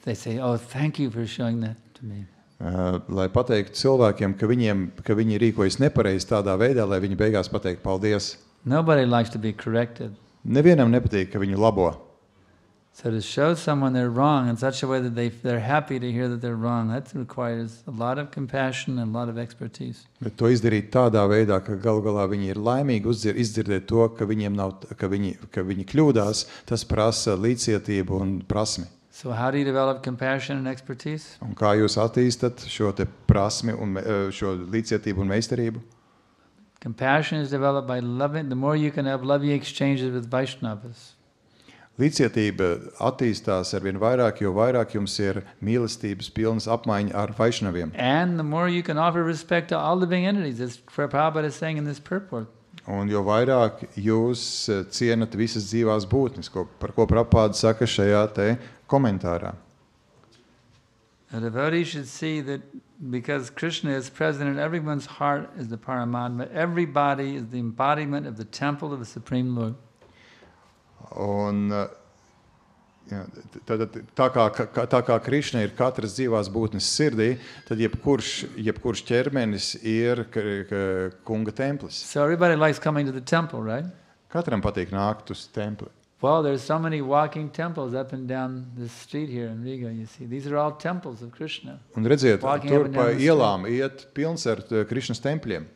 they say, oh, thank you for showing that to me. Lai pateiktu cilvēkiem, ka viņi rīkojas nepareizi tādā veidā, lai viņi beigās pateiktu paldies. Nobody likes to be corrected. Nevienam nepatīk, ka viņu labo. So to show someone they're wrong in such a way that they're happy to hear that they're wrong, that requires a lot of compassion and a lot of expertise. Bet to izdarīt tādā veidā, ka galu galā viņi ir laimīgi izdzirdēt to, ka viņi kļūdās, tas prasa līdzcietību un prasmi. So how do you develop compassion and expertise? Un kā jūs attīstat šo te prasmi un šo līdzcietību un meistarību? Compassion is developed by loving. The more you can have loving exchanges with Vaishnavas. Līdzcietība attīstās arvien vairāk, jo vairāk jums ir mīlestības pilnas apmaiņa ar Vaišnaviem. And the more you can offer respect to all living entities, as Prabhupada is saying in this purport. Un jo vairāk jūs cienat visas dzīvās būtnes, par ko Prabhupada saka šajā te komentārā. A devotee should see that because Krishna is present in everyone's heart as the Paramatma, everybody is the embodiment of the temple of the Supreme Lord. Un tā kā Krišna ir katras dzīvās būtnes sirdī, tad jebkurš ķermenis ir kunga templis. So everybody likes coming to the temple, right? Katram patīk nākt uz templi. Well, there's so many walking temples up and down the street here in Riga, you see. These are all temples of Krishna. Un redziet, tur pa ielām iet pilns ar Krišnas tempļiem.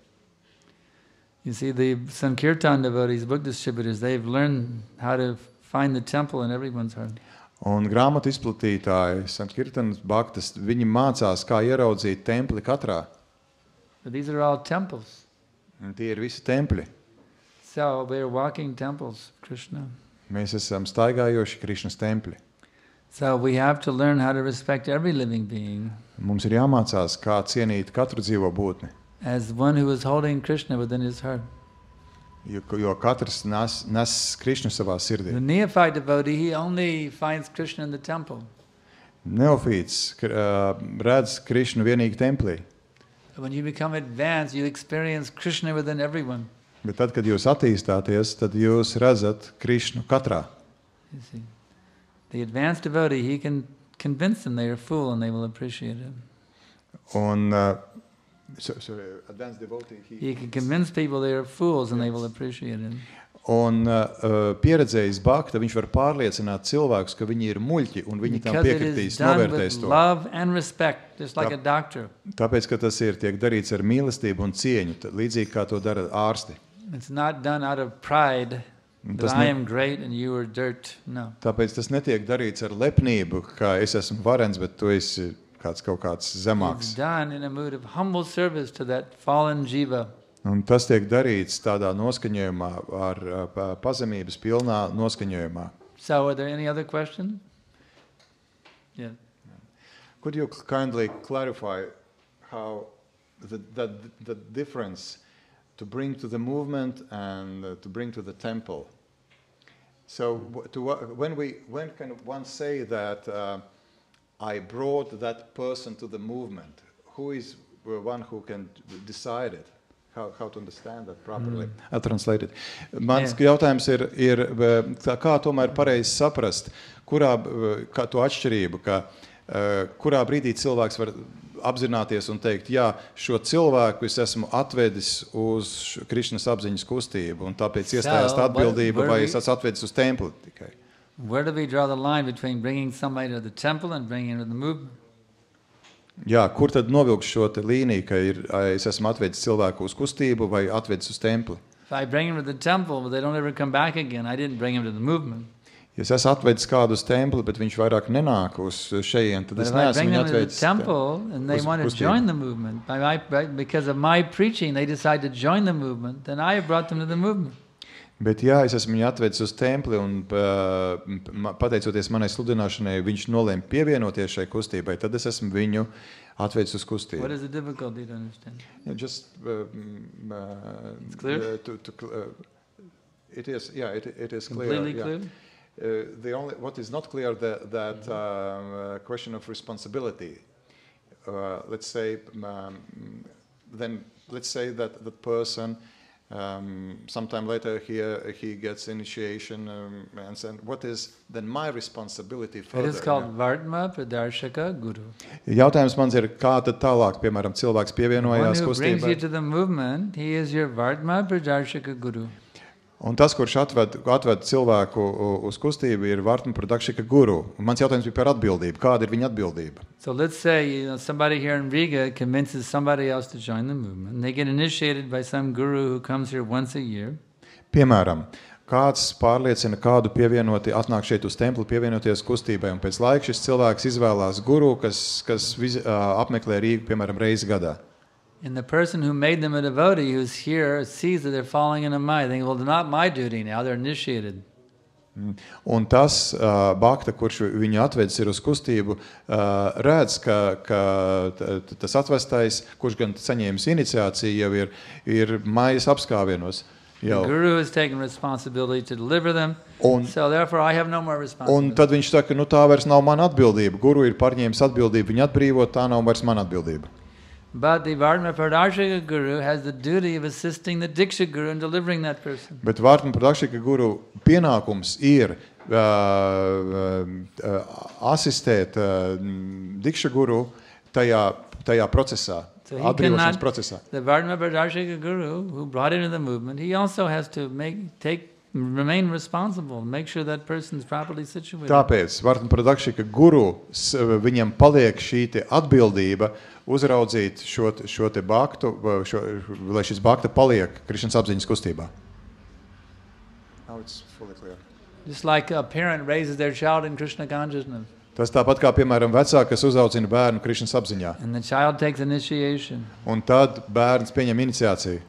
You see, the Sankirtan devotees, book distributors, they've learned how to find the temple in everyone's heart. Un grāmatu izplatītāji, Sankirtanas bhaktas, viņi mācās, kā ieraudzīt templi katrā. But these are all temples. Un tie ir visi tempļi. So we're walking temples of Krishna. Mēs esam staigājoši Krišnas tempļi. So we have to learn how to respect every living being. Mums ir jāmācās, kā cienīt katru dzīvo būtni. As one who is holding Krishna within his heart. jo katrs nes Krišnu savā sirdī. The neophyte devotee, he only finds Krishna in the temple. Neofīts redz Krišnu vienīgi templī. When you become advanced, you experience Krishna within everyone. Bet tad, kad jūs attīstāties, tad jūs redzat Krišnu katrā. You see, the advanced devotee, he can convince them they are a fool and they will appreciate it. Un, advanced devotee, He can convince people they are fools and they will appreciate it. Un pieredzējis bhakta, viņš var pārliecināt cilvēkus, ka viņi ir muļķi un viņi tam Because it piekritīs, is done novērtēs with to. love and respect, just like a doctor. Tāpēc, ka tas tiek darīts ar mīlestību un cieņu, līdzīgi kā to dara ārsti. It's not done out of pride that I am great and you are dirt. No. Tāpēc tas netiek darīts ar lepnību, ka es esmu varens, bet tu esi kaut kāds It's zemāks. done in a mood of humble service to that fallen jiva. Un tas tiek darīts tādā noskaņojumā, ar pazemības pilnā noskaņojumā. So are there any other questions? Yeah. Could you kindly clarify how the difference to bring to the movement and to bring to the temple? So when can one say that I brought that person to the movement? Who is one who can decide it? How to understand that properly? I translate it. Mans jautājums ir kā tomēr pareizi saprast, kā to atšķirību, ka kurā brīdī cilvēks var apzināties un teikt, jā, šo cilvēku es esmu atvedis uz Krišnas apziņas kustību, un tāpēc iestājās tā atbildība, vai es esmu atvedis uz templi tikai. Where do we draw the line between bringing somebody to the temple and bringing him to the movement? Jā, kur tad novilkš šo te līniju, ka es esmu atvedis cilvēku uz kustību vai atvedis uz templi? If I bring him to the temple, but they don't ever come back again, I didn't bring him to the movement. Ja es esmu atvedis kādu uz templi, bet viņš vairāk nenāk uz šejien, tad es neesmu viņu atvedis to the temple and they want to join the movement, because of my preaching they decide to join the movement, then I have brought them to the movement. Bet jā, es esmu viņu atvedis uz templi un pateicoties manai sludināšanai, viņš nolēma pievienoties šai kustībai, tad es esmu viņu atvedis uz kustību. What is the difficulty to understand? Yeah, just it's clear? It is clear. Completely yeah. clear? What is not clear that question of responsibility. Let's say that the person sometime later he gets initiation and then what is then my responsibility further? It is called Vartma Pradarshaka Guru. Jautājums mans ir, kā tad tālāk, piemēram, cilvēks pievienojās kustībai? One who brings you to the movement, he is your Vartma Pradarshaka Guru. Un tas, kurš atved cilvēku uz kustību, ir Vartma Pradarshaka Guru. Un mans jautājums bija par atbildību. Kāda ir viņa atbildība? So let's say somebody here in Riga convinces somebody else to join the movement. And they get initiated by some guru who comes here once a year. Piemēram, kāds pārliecina kādu pievienoti, atnāk šeit uz templi pievienoties kustībai, un pēc laika šis cilvēks izvēlās guru, kas apmeklē Rīgu, piemēram, reizi gadā. And the person who made them a devotee who's here sees that they're falling into Maya. They think, well, it's not my duty now, they're initiated. Un tas bhakta, kurš viņu atvedis ir uz kustību, redz, ka tas atvestais, kurš gan saņēmis iniciāciju, jau ir mājas apskāvienos. The guru has taken responsibility to deliver them, so therefore I have no more responsibility. Un tad viņš saka, tā vairs nav mana atbildība. Guru ir pārņēmis atbildību, viņu atbrīvot, tā nav vairs mana atbildība. But the Vartma Pradarshaka Guru has the duty of assisting the Diksha Guru in delivering that person. Bet Vartma Pradarshaka Guru pienākums ir asistēt Diksha Guru tajā procesā, atbrīvošanas procesā. The Vartma Pradarshaka Guru who brought him to the movement, he also has to remain responsible, make sure that person is properly situated. Tāpēc Vartma Pradarshaka Guru viņam paliek šī te atbildība uzraudzīt šo te bhaktu, lai šis bhakta paliek Krišnas apziņas kustībā. Now it's fully clear. Just like a parent raises their child in Krishna consciousness. Tas tāpat kā, piemēram, vecāki, kas uzaudzina bērnu Krišnas apziņā. And the child takes initiation. Un tad bērns pieņem iniciāciju.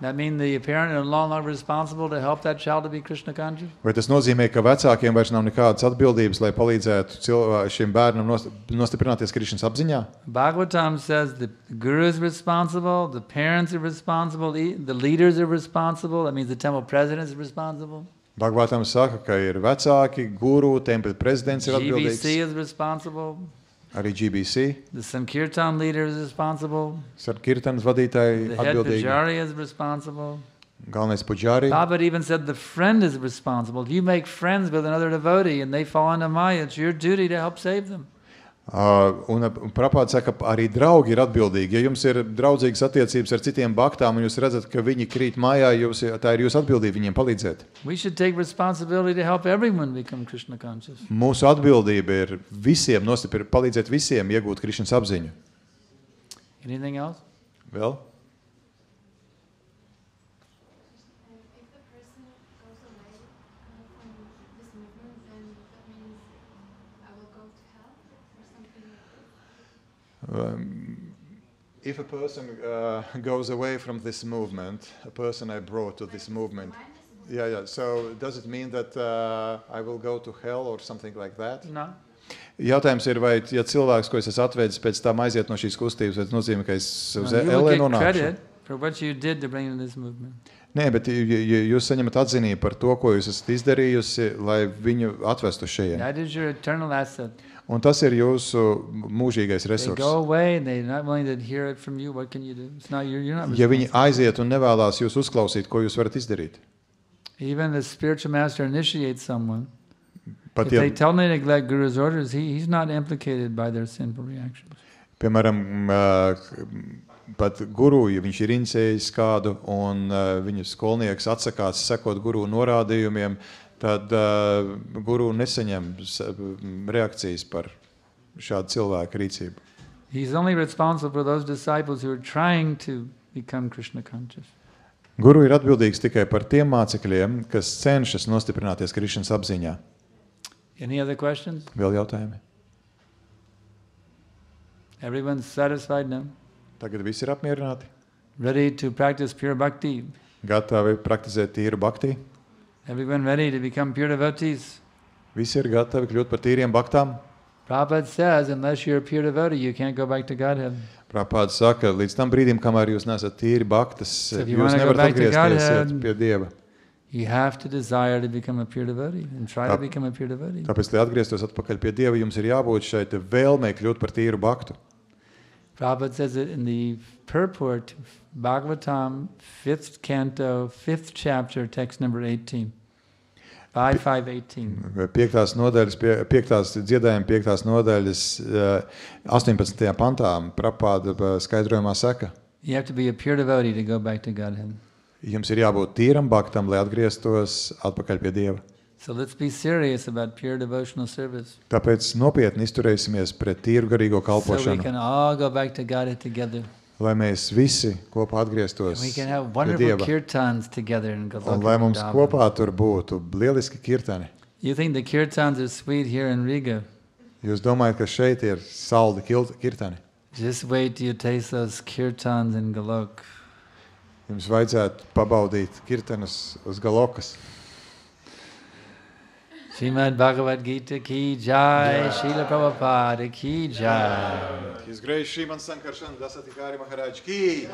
That means the parent is no longer responsible to help that child to be Krishna conscious? Vai tas nozīmē, ka vecākiem vairs nav nekādas atbildības, lai palīdzētu šim bērnam nostiprināties Krišnas apziņā? Bhagavatam says the guru is responsible, the parents are responsible, the leaders are responsible. That means the temple president is responsible. Bhagavatam saka, ka ir vecāki, guru, tempļa prezidents ir atbildīgs. GBC is responsible. Arī GBC. The Sankirtan leader is responsible. Sankirtanas vadītāji The head atbildīgi. pujari is responsible. Galvenais pujari. Prabhupada even said the friend is responsible. If you make friends with another devotee and they fall into Maya, it's your duty to help save them. Un Prabhupada saka, arī draugi ir atbildīgi. Ja jums ir draudzīgas attiecības ar citiem baktām un jūs redzat, ka viņi krīt mājā, tā ir jūsu atbildība viņiem palīdzēt. We should take responsibility to help everyone become Krishna conscious. Mūsu atbildība ir visiem palīdzēt visiem iegūt Krišnas apziņu. Anything else? Vēl? If the person goes away from this movement, then that means I will go to hell or something like this? If a person goes away from this movement, a person I brought to this movement, yeah. So does it mean that I will go to hell or something like that? No. Jautājums ir, vai ja cilvēks, ko es esmu atvedis, pēc tam aiziet no šīs kustības, vai tas nozīmē, ka es uz You will LA get nonākšu? credit for what you did to bring in this movement. Nē, bet jūs saņemat atzinību par to, ko jūs esat izdarījusi, lai viņu atvestu šeit. That is your eternal asset. Un tas ir jūsu mūžīgais They resurs. go away and they're not willing to hear it from you. What can you do? It's not you're not Ja viņi responsible. aiziet un nevēlās jūs uzklausīt, ko jūs varat izdarīt? Even the spiritual master initiates someone. Pat, If they tell me to neglect Guru's orders, he's not implicated by their sinful reactions. piemēram, pat guru, ja viņš ir inicējis kādu un viņu skolnieks atsakās sekot guru norādījumiem, tad guru nesaņem reakcijas par šādu cilvēku rīcību. He's only responsible for those disciples who are trying to become Krishna conscious. Guru ir atbildīgs tikai par tiem mācekļiem, kas cenšas nostiprināties Krišnas apziņā. Any other questions? Vēl jautājumi? Everyone's satisfied now? Tagad visi ir apmierināti? Ready to practice pure bhakti? Gatavi praktizēt tīru bhakti? Everyone ready to become pure devotees? Visi ir gatavi kļūt par tīriem bhaktām? Prabhupada says, unless you're a pure devotee, you can't go back to Godhead. Prabhupada saka, līdz tam brīdim, kamēr jūs nesat tīri bhaktas, if you jūs wanna go nevarat back to atgriezties Godhead, pie Dieva. You have to desire to become a pure devotee and try to become a pure devotee. Tāpēc, lai atgrieztos atpakaļ pie Dieva, jums ir jābūt šai te vēlmei kļūt par tīru bhaktu. Prabhupada says it in the purport, Bhagavatam, 5th canto, 5th chapter, text number 18. 5.5.18. Piektās nodaļas, piektās dziedājuma, piektās nodaļas 18. pantā Prabhupada skaidrojumā saka, You have to be a pure devotee to go back to Godhead. jums ir jābūt tīram bhaktam, lai atgrieztos atpakaļ pie Dieva. So let's be serious about pure devotional service. Tāpēc nopietni izturēsimies pret tīru garīgo So we kalpošanu, can all go back to Godhead together. lai mēs visi kopā atgrieztos We can have pie wonderful Dieva. kirtans together in Un lai mums Goloka. kopā tur būtu lieliski kirtani. You think the kirtans are sweet here in Riga? Jūs domājat, ka šeit ir saldi kirtani? Just wait till you taste those kirtans in Golok. Jums vajadzētu pabaudīt kirtanus uz Galokas. Sriman Bhagavad Gita ki jai, Srila Prabhupada ki jai. His Grace Sriman Sankarshan Das Adhikari Maharaj ki.